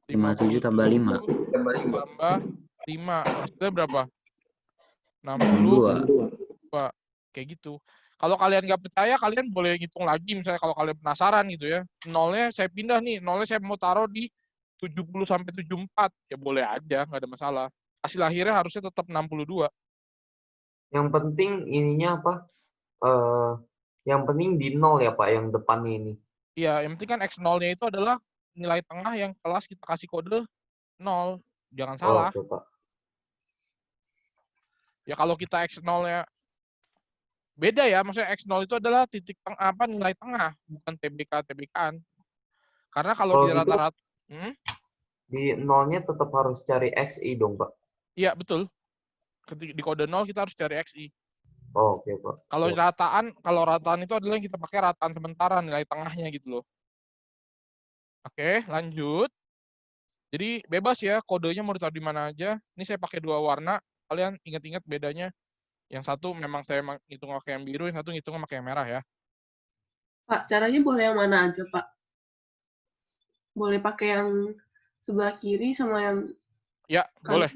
57 tambah 5. Tambah 5. Tambah 5. Hasilnya berapa? 62. 2. Kayak gitu. Kalau kalian nggak percaya, kalian boleh ngitung lagi. Misalnya kalau kalian penasaran gitu ya. Nolnya saya pindah nih. Nolnya saya mau taruh di 70 sampai 74. Ya boleh aja, nggak ada masalah. Hasil akhirnya harusnya tetap 62. Yang penting ininya apa? Yang penting di 0 ya Pak, yang depannya ini. Iya, yang penting kan X0-nya itu adalah nilai tengah yang kelas kita kasih kode 0. Jangan salah. Oke, Pak. Ya kalau kita X0-nya beda ya, maksudnya X0 itu adalah titik apa nilai tengah, bukan TBK-TBK-an. Karena kalau di Gitu, rata-rata di 0-nya tetap harus cari XI dong, Pak. iya, betul. Ketika di kode 0 kita harus cari XI. Oke, Pak. Kalau rataan itu adalah yang kita pakai rataan sementara, nilai tengahnya gitu loh. Oke, lanjut. Jadi bebas ya, kodenya mau ditaruh di mana aja. Ini saya pakai 2 warna. Kalian ingat-ingat bedanya. Yang satu memang saya ngitung pakai yang biru, yang satu ngitung pakai yang merah ya. Pak, caranya boleh yang mana aja, Pak? Boleh pakai yang sebelah kiri sama yang Ya, boleh.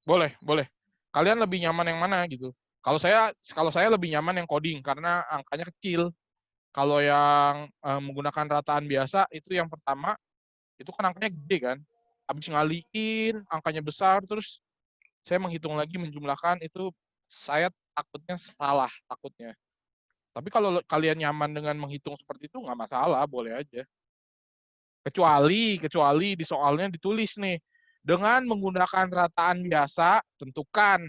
Boleh. Boleh. Kalian lebih nyaman yang mana gitu. Kalau saya lebih nyaman yang coding karena angkanya kecil. Kalau yang menggunakan rataan biasa itu yang pertama itu kan angkanya gede kan. Habis ngaliin angkanya besar terus saya menghitung lagi menjumlahkan itu saya takutnya salah takutnya. Tapi kalau kalian nyaman dengan menghitung seperti itu nggak masalah, boleh aja. Kecuali di soalnya ditulis nih dengan menggunakan rataan biasa tentukan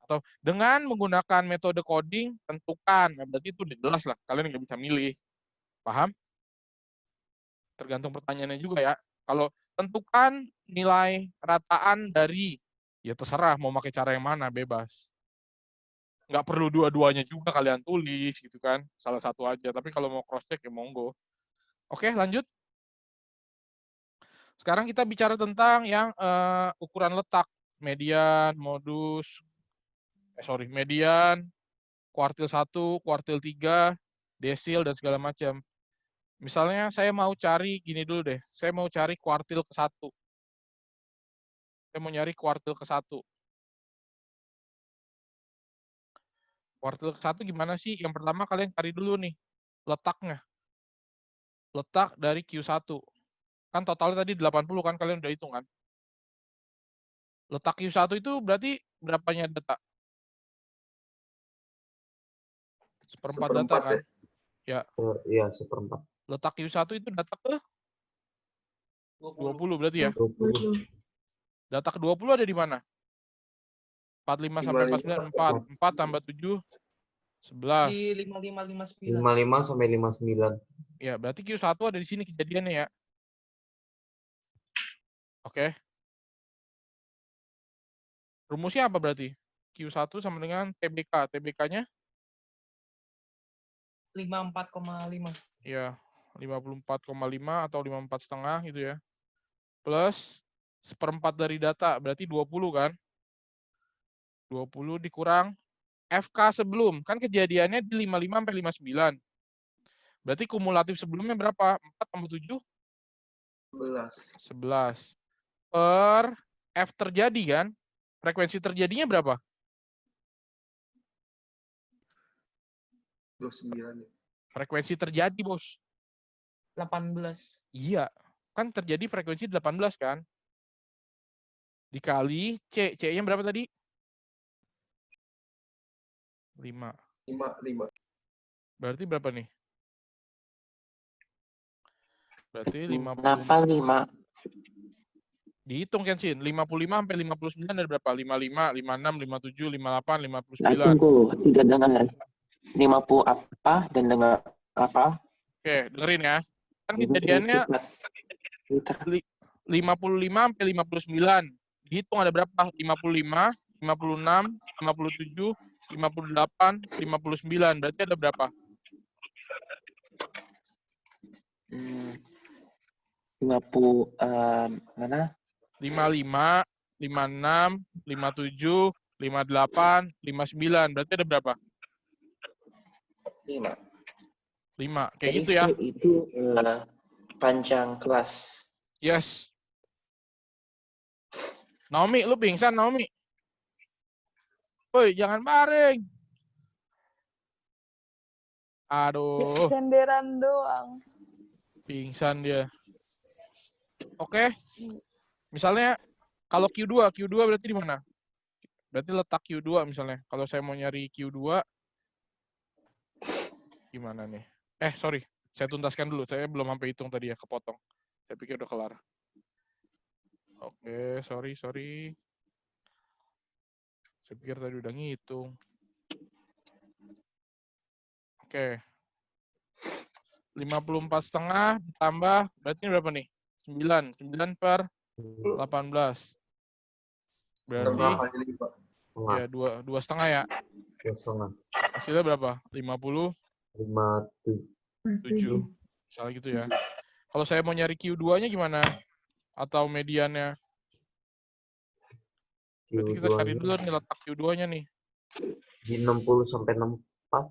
atau dengan menggunakan metode coding tentukan. Nah, berarti itu udah jelas lah, kalian nggak bisa milih. Paham? Tergantung pertanyaannya juga ya. Kalau tentukan nilai rataan dari, ya terserah mau pakai cara yang mana, bebas. Nggak perlu dua-duanya juga kalian tulis gitu kan, salah satu aja. Tapi kalau mau cross check ya monggo. Oke, lanjut. Sekarang kita bicara tentang yang ukuran letak, median, modus, median, kuartil 1, kuartil 3, desil, dan segala macam. Misalnya saya mau cari, gini dulu deh, saya mau cari kuartil ke-1. Saya mau nyari kuartil ke-1. Kuartil ke-1 gimana sih? Yang pertama kalian cari dulu nih, letaknya. Letak dari Q1. Kan totalnya tadi 80 kan, kalian udah hitung kan? Letak Q1 itu berarti berapanya data? Seperempat data kan? Ya. Iya, 1/4. Letak Q1 itu data ke 20 berarti ya? 20. Data ke 20 ada di mana? 45 sampai 49, 4. 4 tambah 7, 11. Di 5559. 55 sampai 59. Ya, berarti Q1 ada di sini kejadiannya ya. Oke. Rumusnya apa berarti? Q1 sama dengan TBK. TBK-nya? 54,5. Ya, 54,5 atau 54,5 gitu ya. Plus seperempat dari data, berarti 20 kan? 20 dikurang FK sebelum. Kan kejadiannya di 55 sampai 59. Berarti kumulatif sebelumnya berapa? 4 tambah 7? 11. Per F terjadi kan? Frekuensi terjadinya berapa? 29. Frekuensi terjadi, Bos. 18. Iya. Kan terjadi frekuensi 18 kan? Dikali C. C-nya berapa tadi? 5. 5. Berarti berapa nih? Berarti 5. Dihitung kan, Sin? 55 sampai 59 ada berapa? 55, 56, 57, 58, 59. Nah, tunggu, tidak dengar. 50 apa dan dengar apa? Oke, dengerin ya. Kan kejadiannya 55 sampai 59. Dihitung ada berapa? 55, 56, 57, 58, 59. Berarti ada berapa? 50 mana? 55, 56, 57, 58, 59. Berarti ada berapa? 5. 5. Kayak Jadi gitu ya. Itu panjang kelas. Yes. Naomi, lu pingsan, Naomi. Woi, jangan baring. Aduh. Senderan doang. Pingsan dia. Oke. Misalnya kalau Q2 berarti di mana? Berarti letak Q2 misalnya. Kalau saya mau nyari Q2 gimana nih? Sorry. Saya tuntaskan dulu. Saya belum sampai hitung tadi ya, kepotong. Saya pikir udah kelar. Oke, sorry. Saya pikir tadi udah ngitung. Oke. 54,5 ditambah, berarti ini berapa nih? 9. 9 per 18. Berarti ya 2,5 ya? 2,5. Hasilnya berapa? 57. 57. Misalnya gitu ya. Kalau saya mau nyari Q2-nya gimana? Atau mediannya? Berarti kita cari dulu nih letak Q2-nya nih. Di 60 sampai 64.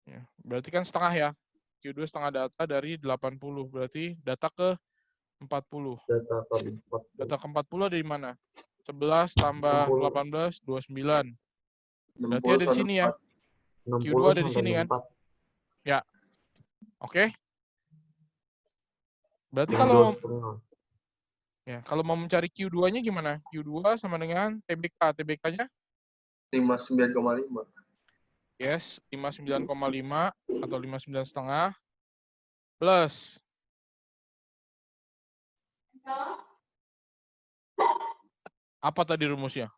Ya, berarti kan setengah ya. Q2 setengah data dari 80. Berarti data ke 40. Data ke 40 ada di mana? 11 tambah 18, 29. Berarti ada di sini ya. Q2 ada di sini kan? Ya. Oke. Berarti kalau mau mencari Q2-nya gimana? Q2 sama dengan TBK. TBK-nya? 59,5. Yes, 59,5 atau 59,5 plus apa tadi rumusnya?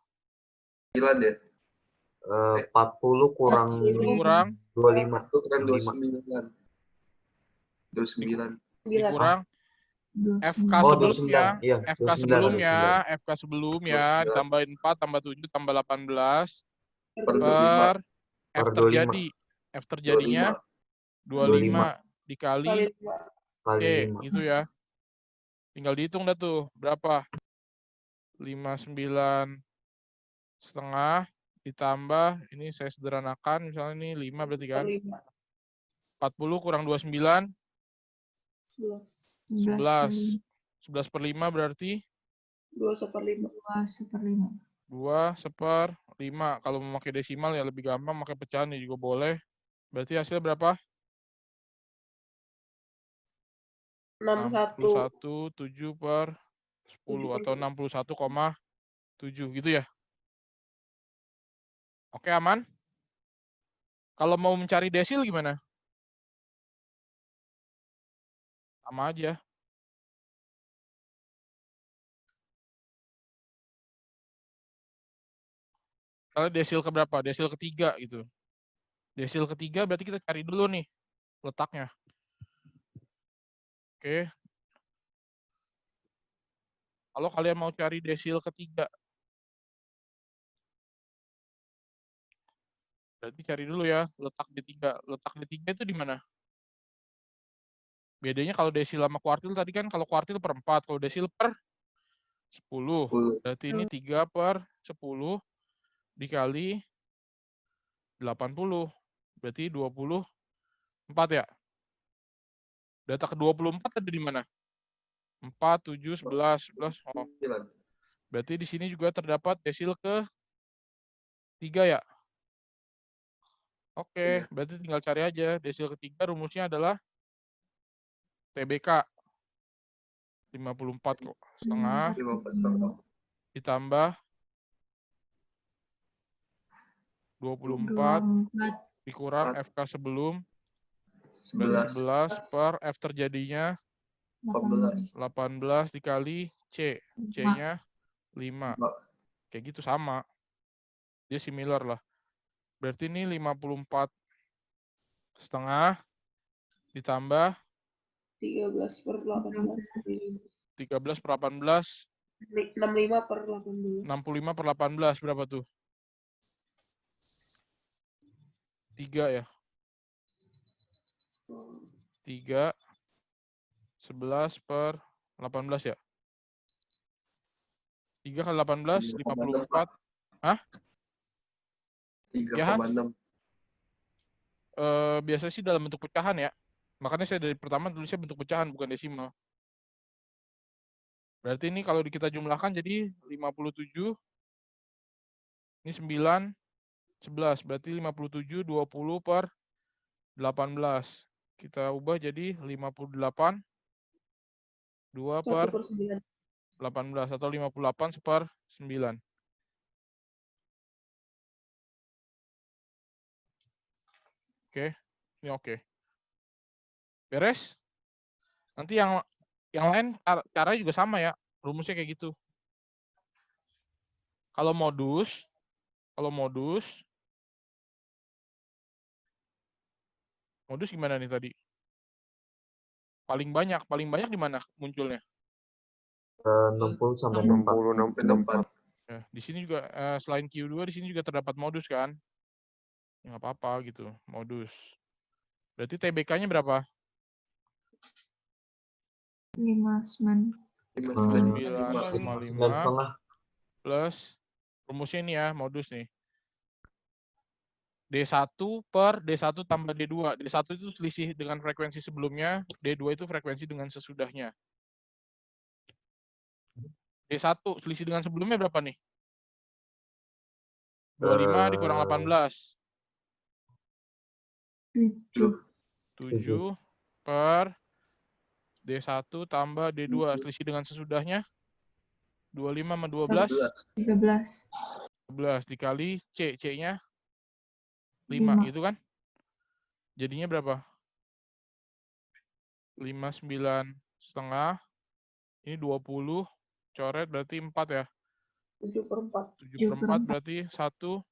9 ya? 40 kurang 25. Itu kan 29. Dikurang FK sebelumnya, FK sebelumnya ditambahin 4 tambah 7 tambah 18 per F terjadi. F terjadinya 25 dikali D, gitu ya. Tinggal dihitung dah tuh, berapa? 59,5 ditambah, ini saya sederhanakan, misalnya ini 5 berarti kan. 5. 40 kurang 29, 11. 11. 11 per 5 berarti 2/5. 2/5. Kalau mau pakai desimal ya lebih gampang, pakai pecahan ya juga boleh. Berarti hasilnya berapa? 61,7 per 10 atau 61,7 gitu ya. Oke, aman? Kalau mau mencari desil gimana? Sama aja. Kalau desil keberapa? Desil ketiga gitu. Desil ketiga berarti kita cari dulu nih letaknya. Oke. Kalau kalian mau cari desil ketiga, berarti cari dulu ya letak D3. Letak D3 itu di mana? Bedanya kalau desil sama kuartil tadi kan, kalau kuartil per 4, kalau desil per 10. Berarti ini 3 per 10 dikali 80. Berarti 24 ya. Data ke-24 ada di mana? 4, 7, 11, 11. Oh. Berarti di sini juga terdapat desil ke 3 ya. Oke, berarti tinggal cari aja. Desil ketiga rumusnya adalah TBK 54 kok. Setengah ditambah 24 dikurang FK sebelum 11 per F terjadinya 18 dikali C. C-nya 5. Kayak gitu sama. Dia similar lah. Berarti ini 54,5 ditambah 13 per 18. 13 per 18. 65 per 18. 65 per 18 berapa tuh? 3 ya. 3 11 per 18 ya. 3 kali 18 54. Hah? 3,6. Biasanya sih dalam bentuk pecahan ya. Makanya saya dari pertama tulisnya bentuk pecahan bukan desimal. Berarti ini kalau kita jumlahkan jadi 57. Ini 9, 11. Berarti 57 20 per 18. Kita ubah jadi 58 2 per 18 atau 58 per 9. Oke, ini oke. Beres? Nanti yang lain caranya juga sama ya. Rumusnya kayak gitu. Kalau modus gimana nih tadi? Paling banyak di mana munculnya? 60 sampai 64. Ya, di sini juga selain Q2 di sini juga terdapat modus kan? Ya, nggak apa-apa gitu, modus. Berarti TBK-nya berapa? 9,5 plus rumusnya ini ya, modus nih. D1 per D1 tambah D2. D1 itu selisih dengan frekuensi sebelumnya, D2 itu frekuensi dengan sesudahnya. D1 selisih dengan sebelumnya berapa nih? 25 dikurang 18. 7 per D1 tambah D2. Selisih dengan sesudahnya 25 sama 12. 12 dikali C. C-nya 5 gitu kan? Jadinya berapa? 59,5. Ini 20. Coret berarti 4 ya? 7 per 4. 7 per 4 berarti 1.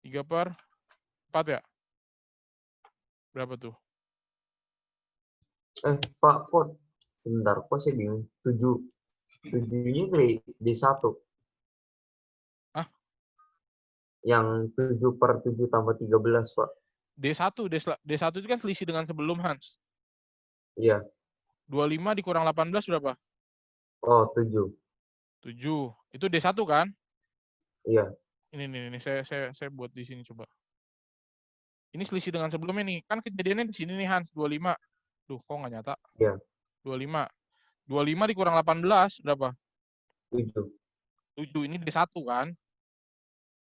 3 per 4 ya? Berapa tuh? Pak, kok bentar, kok saya bingung. 7-nya dari D1. Hah? Yang 7 per 7 tambah 13, Pak. D1 itu kan selisih dengan sebelum, Hans. Iya. 25 dikurang 18 berapa? Oh, 7. 7. Itu D1 kan? Iya. Ini saya buat di sini coba. Ini selisih dengan sebelumnya nih. Kan kejadiannya di sini nih Hans, 25. Duh, kok nggak nyata? Iya. 25. 25 dikurang 18 berapa? 7. 7 ini D1 kan?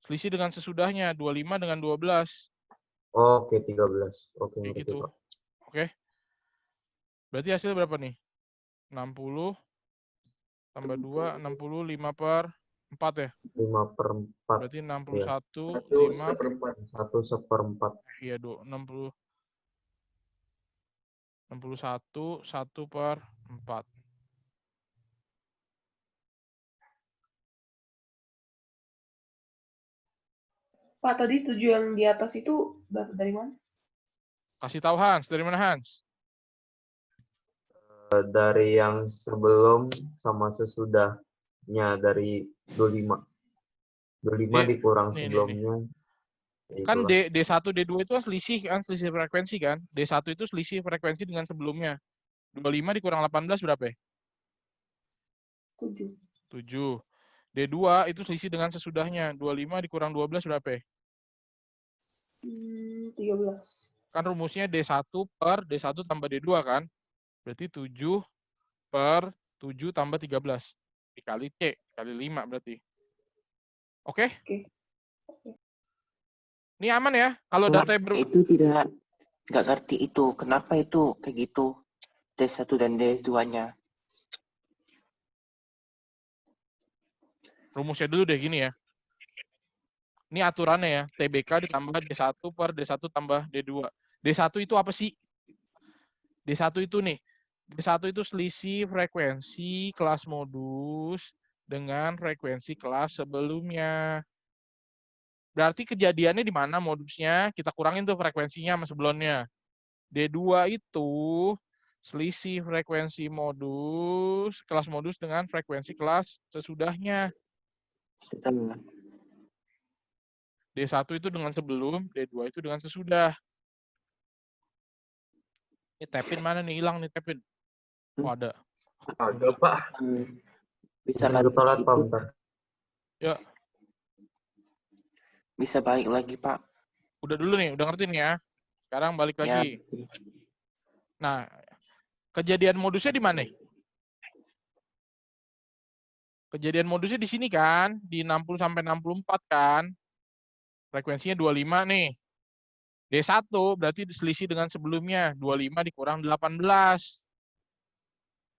Selisih dengan sesudahnya 25 dengan 12. Oke, 13. Oke, Kayak ngerti, gitu. Pak. Oke. Berarti hasil berapa nih? 60 tambah 2, 60, 5 per 4 ya? 5/4. Berarti 61, Iya. 5. 1/4. Iya, 60. 61, 1/4. Pak, tadi 7 yang di atas itu dari mana? Kasih tahu Hans, dari mana Hans? Dari yang sebelum sama sesudahnya dari 25. 25 dikurang nih. sebelumnya. Kan Itulah. D1, D2 itu kan selisih frekuensi kan? D1 itu selisih frekuensi dengan sebelumnya. 25 dikurang 18 berapa ya? 7. 7. D2 itu selisih dengan sesudahnya. 25 dikurang 12 berapa ya? 13. Kan rumusnya D1 per D1 tambah D2 kan? Berarti 7 per 7 tambah 13. Dikali C, kali 5 berarti. Oke? Ini aman ya? Kalau data Itu tidak nggak ngerti itu. Kenapa itu kayak gitu? D1 dan D2-nya. Rumusnya dulu deh gini ya. Ini aturannya ya. TBK ditambah D1 per D1 tambah D2. D1 itu apa sih? D1 itu nih. D1 itu selisih frekuensi kelas modus dengan frekuensi kelas sebelumnya. Berarti kejadiannya di mana modusnya? Kita kurangin tuh frekuensinya sama sebelumnya. D2 itu selisih frekuensi modus, kelas modus dengan frekuensi kelas sesudahnya. Setelah. D1 itu dengan sebelum, D2 itu dengan sesudah. Ini tapin mana nih? Hilang nih tapin. Oh, ada. Ada, Pak. Bisa Saya balik toilet, lagi, Pak, Bu. bentar. Ya, Bisa balik lagi, Pak. udah dulu nih, udah ngerti nih ya. Sekarang balik Ya. lagi. Nah, kejadian modusnya di mana? Kejadian modusnya di sini kan, di 60 sampai 64 kan. Frekuensinya 25 nih. D1 berarti diselisih dengan sebelumnya, 25 dikurang 18.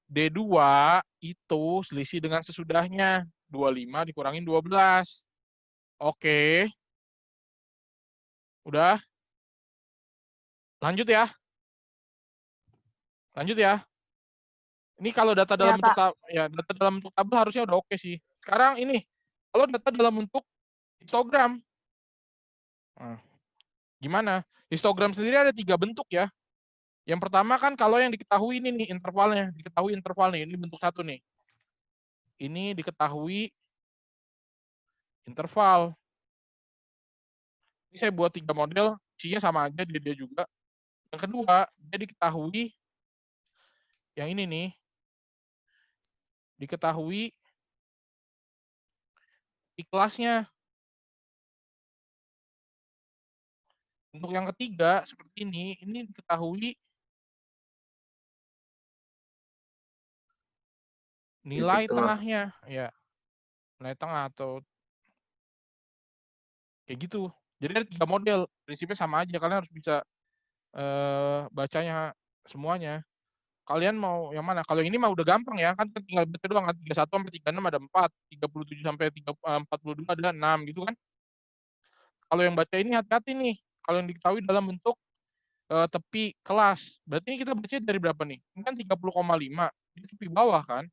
D2 itu selisih dengan sesudahnya, 25 dikurangin 12. Oke. Udah? Lanjut ya. Lanjut ya. Ini kalau data dalam bentuk data dalam bentuk tabel harusnya udah oke sih. Sekarang ini, kalau data dalam bentuk histogram. Nah, gimana? Histogram sendiri ada 3 bentuk ya. Yang pertama kan kalau yang diketahui ini nih intervalnya, diketahui interval nih, ini bentuk 1 nih. Ini diketahui interval. Ini saya buat 3 model, isinya sama aja dia juga. Yang kedua, dia diketahui yang ini nih. Diketahui di kelasnya. Untuk yang ketiga seperti ini diketahui nilai tengahnya, ya. Nilai tengah atau kayak gitu. Jadi ada 3 model, prinsipnya sama aja, kalian harus bisa bacanya semuanya. Kalian mau yang mana? Kalau yang ini mah udah gampang ya, kan tinggal baca doang, 31 sampai 36 ada 4, 37 sampai 42 ada 6 gitu kan. Kalau yang baca ini hati-hati nih, kalau yang diketahui dalam bentuk tepi kelas. Berarti ini kita baca dari berapa nih? Ini kan 30,5, ini tepi bawah kan?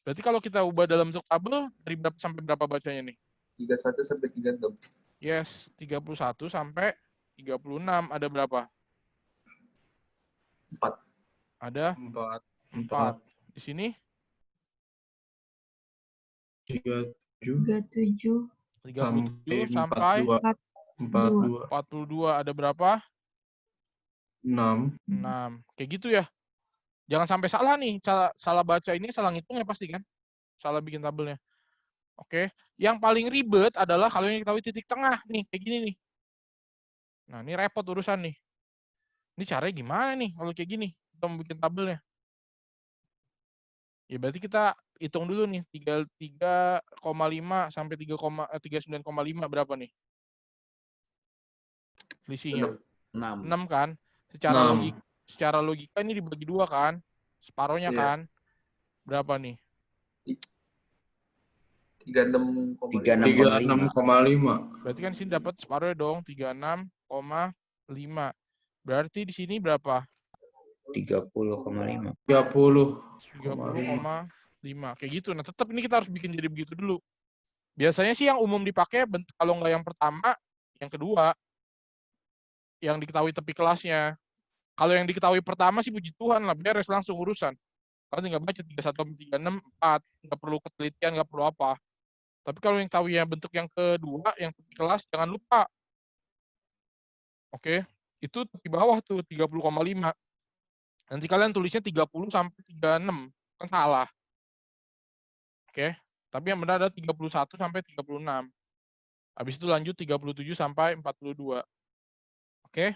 Berarti kalau kita ubah dalam bentuk tabel, dari berapa sampai berapa bacanya nih? 31 sampai 36. Yes, 31 sampai 36. Ada berapa? 4. Ada? 4. Di sini? 37. 37 sampai 42. Ada berapa? 6. Kayak gitu ya. Jangan sampai salah nih. Salah baca ini, salah ngitung ya pasti kan? Salah bikin tabelnya. Oke. Yang paling ribet adalah kalau yang diketahui titik tengah nih, kayak gini nih. Nah, ini repot urusan nih. Ini caranya gimana nih kalau kayak gini? Kita mau bikin tabelnya. Ya berarti kita hitung dulu nih 3,5 sampai 39,5 berapa nih? Selisihnya. 6. 6 kan? 6. Secara logika ini dibagi 2 kan? Separohnya Iya. kan? Berapa nih? 36,5. 36,5. Berarti kan sini dapat separohnya dong, 36,5. Berarti di sini berapa? 30,5. 30,5. Kayak gitu. Nah, tetap ini kita harus bikin jadi begitu dulu. Biasanya sih yang umum dipakai kalau nggak yang pertama, yang kedua. Yang diketahui tepi kelasnya. Kalau yang diketahui pertama sih puji Tuhan lah, beres langsung urusan. Kalau tinggal baca 31,36, 4. Nggak perlu ketelitian, nggak perlu apa. Tapi kalau yang tahu ya bentuk yang kedua, yang tepi kelas, jangan lupa. Oke, itu tepi bawah tuh, 30,5. Nanti kalian tulisnya 30 sampai 36, kan salah. Oke, tapi yang benar ada 31 sampai 36. Habis itu lanjut 37 sampai 42. Oke,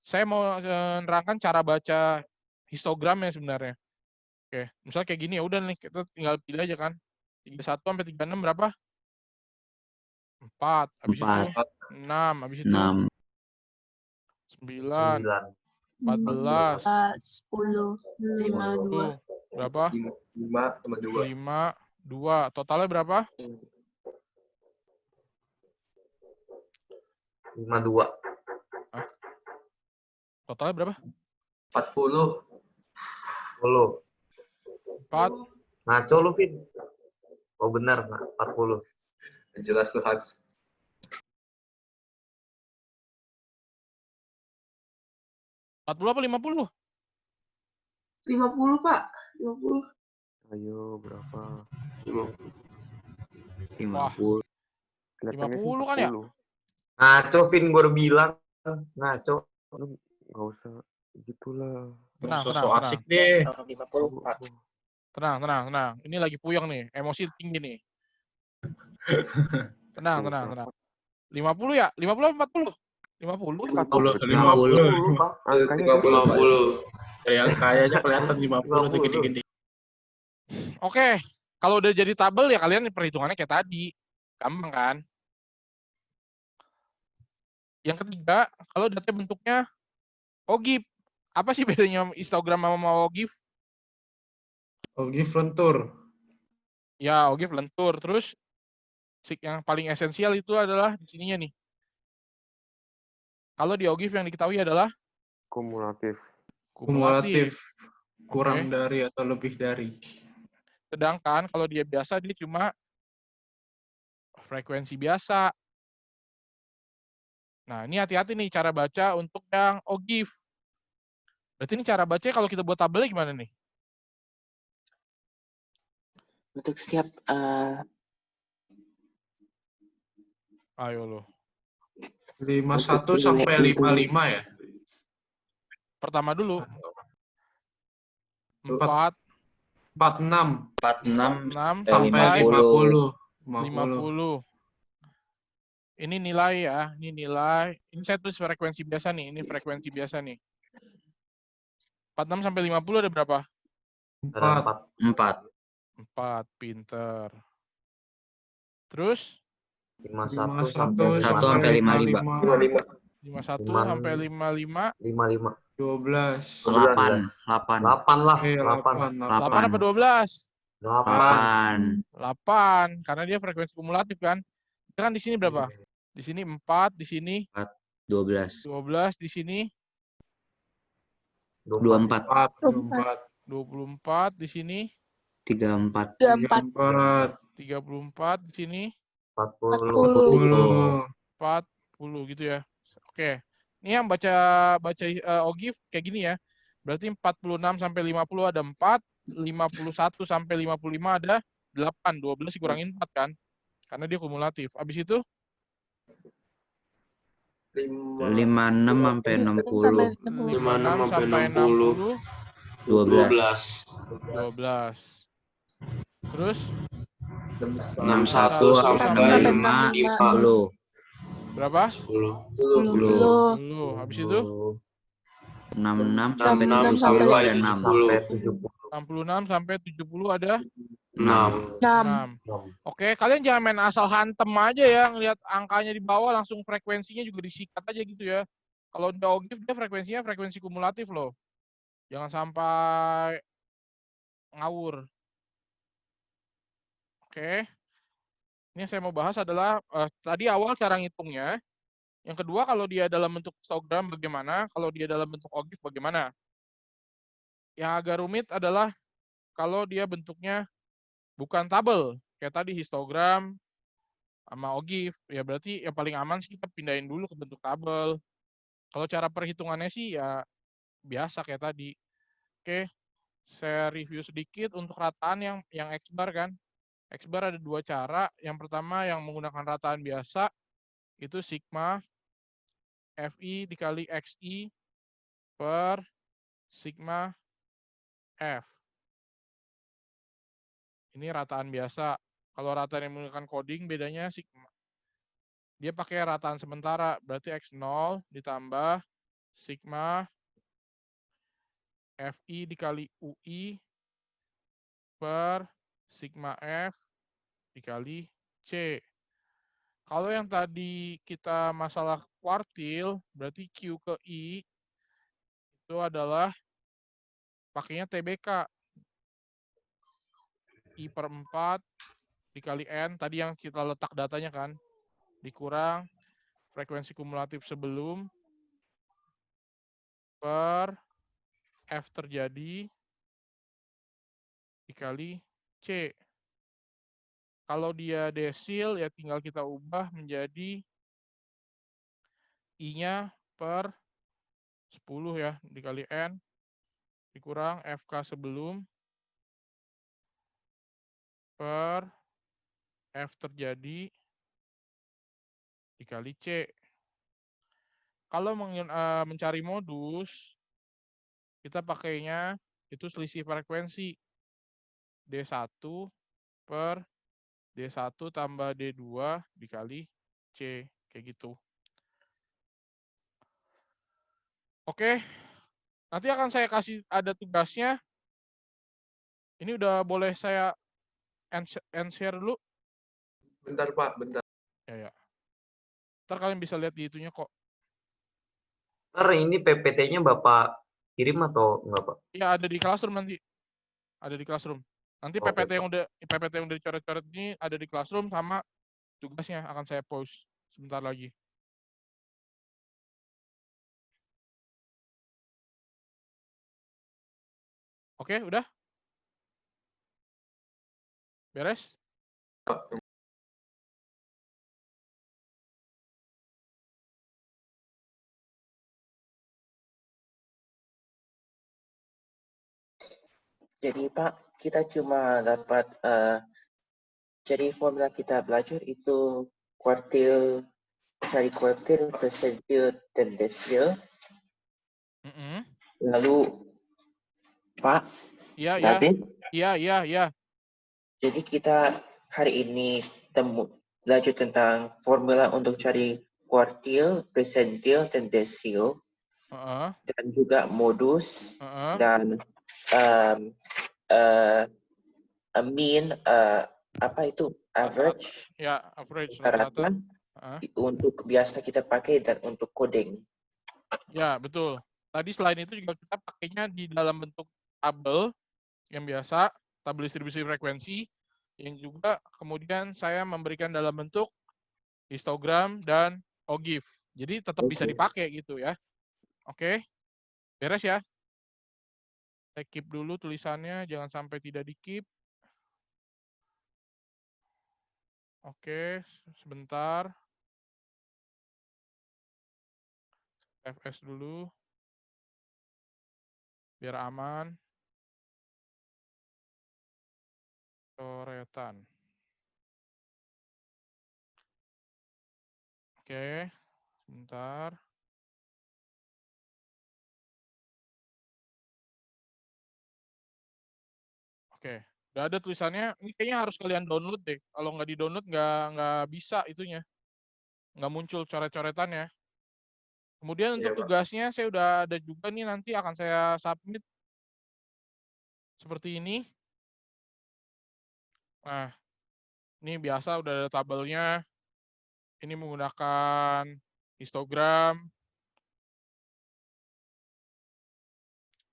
saya mau menerangkan cara baca histogramnya sebenarnya. Oke, misalnya kayak gini ya udah nih, kita tinggal pilih aja kan. 31 sampai 36 berapa? 4. Habis itu 6. Habis itu 6. 9. 14. 10, 5, 2. Berapa? 5 sama 2. 5, 2. Totalnya berapa? 52. Totalnya berapa? 40. 10. 4. Ngaco lu, Vin. Oh benar, 40. Jelas tuh, Hans. Apa 50? 50, Pak. 50. Ayo, berapa? 50. Kelihatannya sih 50 kan ya? 40. Ngaco, Vin, gue udah bilang. Ngaco. Lu nggak usah gitulah. Tenang, Sosok tenang, asik tenang. deh. 50, Pak. Tenang. Ini lagi puyeng nih, emosi tinggi nih. Tenang. 50 ya? 50 apa 40? 50. 50. Angkanya 50. Yang kayaknya kelihatan 50 tuh gini-gini. Oke, kalau udah jadi tabel ya kalian perhitungannya kayak tadi. Gampang kan? Yang ketiga, kalau data bentuknya OGIF. Apa sih bedanya histogram sama OGIF? OGIF lentur. Ya, OGIF lentur. Terus yang paling esensial itu adalah di sininya nih. Kalau di OGIF yang diketahui adalah kumulatif. Kurang Oke. dari atau lebih dari. Sedangkan kalau dia biasa, dia cuma frekuensi biasa. Nah, ini hati-hati nih cara baca untuk yang OGIF. Berarti ini cara baca kalau kita buat tabelnya gimana nih? Untuk setiap Ayo lo. 51 sampai 55 ya? Pertama dulu. 46 46 sampai 50. 50. Ini nilai ya, ini nilai. Ini saya tulis frekuensi biasa nih, ini frekuensi biasa nih. 46 sampai 50 ada berapa? 4. 4, pinter. Terus 51 1 sampai 55. 51 sampai 55. 55. 12. 8 lah. Iya, 8. 8 apa 12? 8. 8, karena dia frekuensi kumulatif kan. Dia kan di sini berapa? Di sini 4, di sini 12 12, di sini 24 24, di sini 34 34, di sini 40. 40 gitu ya. Oke. Ini yang baca OGIF kayak gini ya. Berarti 46 sampai 50 ada 4, 51 sampai 55 ada 8, 12 dikurangin 4 kan? Karena dia kumulatif. Habis itu 56 sampai 60 56 sampai 60 12 Terus 61 sampai 5, 10. Berapa? 10. 10. Habis itu? 66 sampai 70 ada 6. 66 sampai 70 ada 6. 6. Oke, kalian jangan main asal hantem aja ya, ngelihat angkanya di bawah langsung frekuensinya juga disikat aja gitu ya. Kalau di OGIF dia frekuensinya frekuensi kumulatif loh. Jangan sampai ngawur. Oke. Ini yang saya mau bahas adalah tadi awal cara ngitungnya. Yang kedua, kalau dia dalam bentuk histogram bagaimana, kalau dia dalam bentuk OGIF bagaimana. Yang agak rumit adalah kalau dia bentuknya bukan tabel, kayak tadi histogram sama OGIF, ya berarti yang paling aman sih kita pindahin dulu ke bentuk tabel. Kalau cara perhitungannya sih ya biasa kayak tadi. Oke, saya review sedikit untuk rataan yang X-bar kan. X-bar ada dua cara. Yang pertama yang menggunakan rataan biasa, itu sigma FI dikali XI per sigma F. Ini rataan biasa. Kalau rataan yang menggunakan coding bedanya sigma. Dia pakai rataan sementara, berarti X0 ditambah sigma FI dikali UI per sigma F dikali C. Kalau yang tadi kita masalah kuartil, berarti Q ke I itu adalah pakainya TBK. I per 4 dikali N, tadi yang kita letak datanya kan, dikurang frekuensi kumulatif sebelum per F terjadi dikali C. Kalau dia desil, ya tinggal kita ubah menjadi I-nya per 10 ya, dikali N, dikurang FK sebelum per F terjadi dikali C. Kalau mencari modus, kita pakainya itu selisih frekuensi. D1 per D1 tambah D2 dikali C. Kayak gitu. Oke, nanti akan saya kasih ada tugasnya. Ini udah boleh saya share dulu? Bentar Pak, bentar. Ya. Ntar kalian bisa lihat di itunya kok. Ntar ini PPT-nya Bapak kirim atau enggak Pak? Iya, ada di Classroom nanti. Ada di Classroom. Nanti Oke, PPT yang udah dicoret-coret ini ada di Classroom sama tugasnya akan saya post sebentar lagi. Oke, udah? Beres? Jadi Pak, kita cuma dapat jadi formula kita belajar itu kuartil, cari kuartil, persentil, dan desil. Lalu Pak, Iya. David, Iya. jadi kita hari ini belajar tentang formula untuk cari kuartil, persentil, dan desil. Dan juga modus dan mean, apa itu average? Ya, average rata untuk biasa kita pakai dan untuk coding. Ya, betul. Tadi selain itu juga kita pakainya di dalam bentuk tabel yang biasa, tabel distribusi frekuensi, yang juga kemudian saya memberikan dalam bentuk histogram dan OGIF. Jadi tetap bisa dipakai gitu ya. Oke. Beres ya. Saya keep dulu tulisannya, jangan sampai tidak di-keep. Oke, sebentar. FS dulu. Biar aman. Coretan. Oke, sebentar. Oke. Udah ada tulisannya, ini kayaknya harus kalian download deh. Kalau nggak di-download nggak bisa itunya. Nggak muncul coret-coretannya. Kemudian untuk Iya, Pak. tugasnya saya udah ada juga nih, nanti akan saya submit seperti ini. Nah, ini biasa udah ada tabelnya. Ini menggunakan histogram.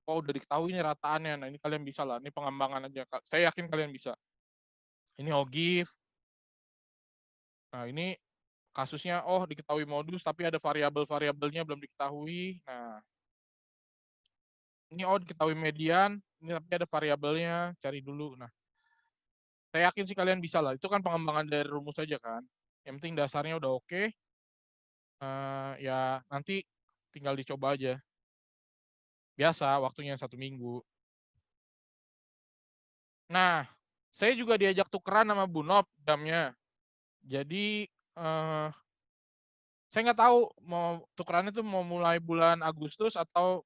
Oh, udah diketahui ini rataannya. Nah, ini kalian bisa lah. Ini pengembangan aja. Saya yakin kalian bisa. Ini OGIF. Nah, ini kasusnya, oh diketahui modus, tapi ada variabel-variabelnya belum diketahui. Nah, ini oh diketahui median, ini tapi ada variabelnya, cari dulu. Nah, saya yakin sih kalian bisa lah. Itu kan pengembangan dari rumus saja kan. Yang penting dasarnya udah oke. Ya nanti tinggal dicoba aja. Biasa, waktunya 1 minggu. Nah, saya juga diajak tukeran sama Bu Nop jamnya. Jadi, saya nggak tahu mau tukerannya tuh mau mulai bulan Agustus atau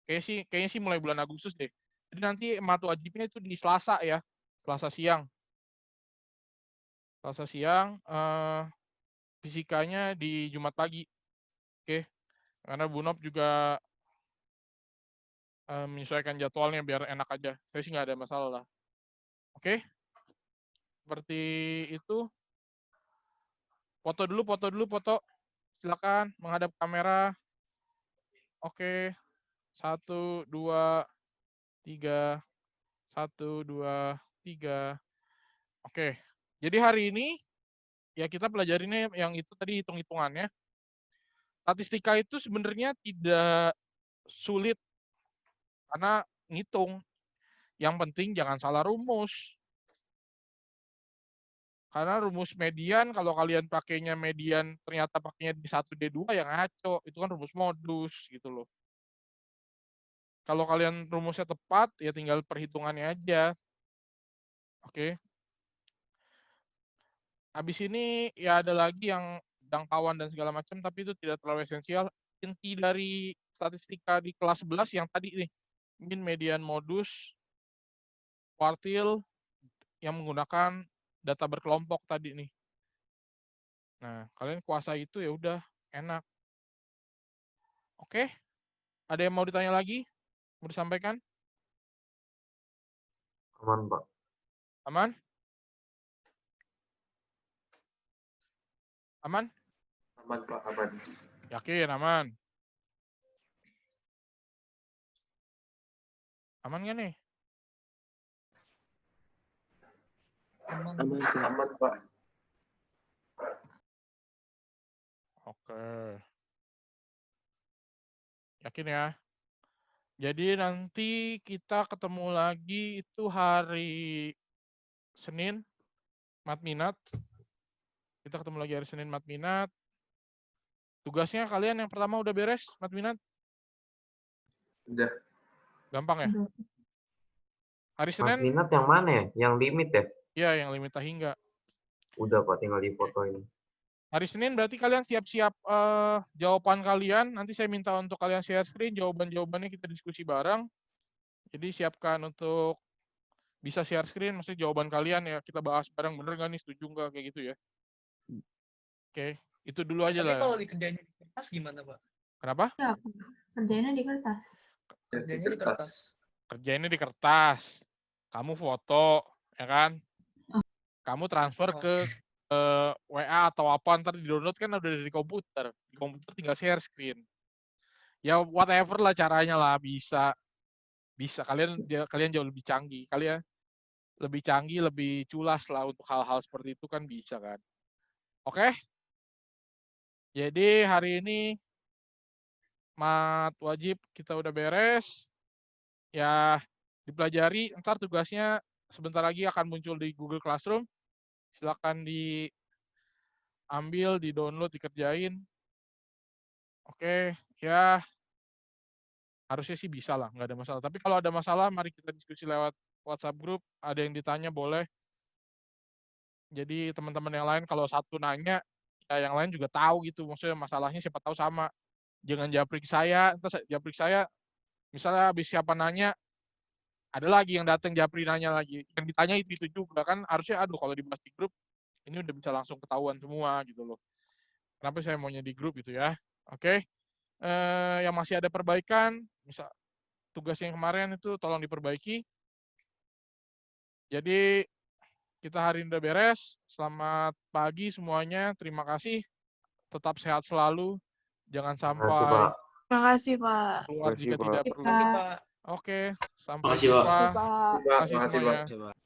kayaknya sih mulai bulan Agustus deh. Jadi nanti mat wajibnya itu di Selasa ya, Selasa siang. Selasa siang, fisikanya di Jumat pagi. Oke, karena Bu Nop juga menyesuaikan jadwalnya biar enak aja. Saya sih nggak ada masalah lah. Oke, seperti itu. Foto dulu. Silakan menghadap kamera. Oke, 1, 2, 3. 1, 2, 3. Oke, jadi hari ini ya kita pelajarinnya yang itu tadi hitung-hitungannya. Statistika itu sebenarnya tidak sulit karena ngitung. Yang penting jangan salah rumus. Karena rumus median, kalau kalian pakainya median ternyata pakainya di 1D2 yang ngaco. Itu kan rumus modus gitu loh. Kalau kalian rumusnya tepat, ya tinggal perhitungannya aja. Oke. Habis ini ya ada lagi yang jangkauan dan segala macam, tapi itu tidak terlalu esensial. Inti dari statistika di kelas 11 yang tadi nih, mean, median, modus, kuartil, yang menggunakan data berkelompok tadi nih. Nah, kalian kuasai itu ya udah enak. Oke, ada yang mau ditanya lagi? Mau disampaikan? Aman, Pak. Aman? Aman? Aman, Pak. Aman. Yakin aman? Aman nggak nih? Aman. Aman, Pak. Oke. Yakin ya? Jadi nanti kita ketemu lagi itu hari Senin, mat minat. Kita ketemu lagi hari Senin, mat minat. Tugasnya kalian yang pertama udah beres, mat minat? Udah. Gampang ya? Hari Mat Senin? minat yang mana ya? Yang limit ya? Iya, yang limit hingga. Udah, Pak, tinggal difotoin. Hari Senin berarti kalian siap-siap jawaban kalian. Nanti saya minta untuk kalian share screen, jawaban-jawabannya kita diskusi bareng. Jadi siapkan untuk bisa share screen, maksudnya jawaban kalian ya kita bahas bareng, bener nggak nih, setuju nggak, kayak gitu ya. Oke, itu dulu aja Tapi lah. kalau dikerjain di kertas gimana, Pak? Kenapa? Ya, kerjainnya di kertas. Kerjanya di kertas. Kerjainnya di kertas. Kamu foto, ya kan? Kamu transfer ke WA atau apa, ntar di-download kan udah dari komputer. Di komputer tinggal share screen. Ya whatever lah caranya lah, bisa. Kalian jauh lebih canggih. Kalian lebih canggih, lebih culas lah untuk hal-hal seperti itu kan bisa kan. Oke? Jadi hari ini mat wajib kita udah beres. Ya dipelajari, ntar tugasnya sebentar lagi akan muncul di Google Classroom. Silakan diambil, di-download, dikerjain. Oke, ya harusnya sih bisa lah, nggak ada masalah. Tapi kalau ada masalah, mari kita diskusi lewat WhatsApp group. Ada yang ditanya boleh. Jadi teman-teman yang lain kalau satu nanya, ya yang lain juga tahu gitu. Maksudnya masalahnya siapa tahu sama. Jangan japrik saya, misalnya habis siapa nanya, Ada lagi yang datang Japri nanya lagi. Yang ditanya itu juga kan harusnya aduh kalau dibahas di grup ini udah bisa langsung ketahuan semua gitu loh. Kenapa saya maunya di grup gitu ya. Oke. Yang masih ada perbaikan, misal tugas yang kemarin itu tolong diperbaiki. Jadi kita hari ini udah beres. Selamat pagi semuanya. Terima kasih. Tetap sehat selalu. Jangan sampai Terima kasih, Pak. keluar Makasih, jika Pak. tidak perlu. Pak. Oke, sampai Makasih, Pak. jumpa. Pak. Terima kasih Makasih, semuanya. Pak.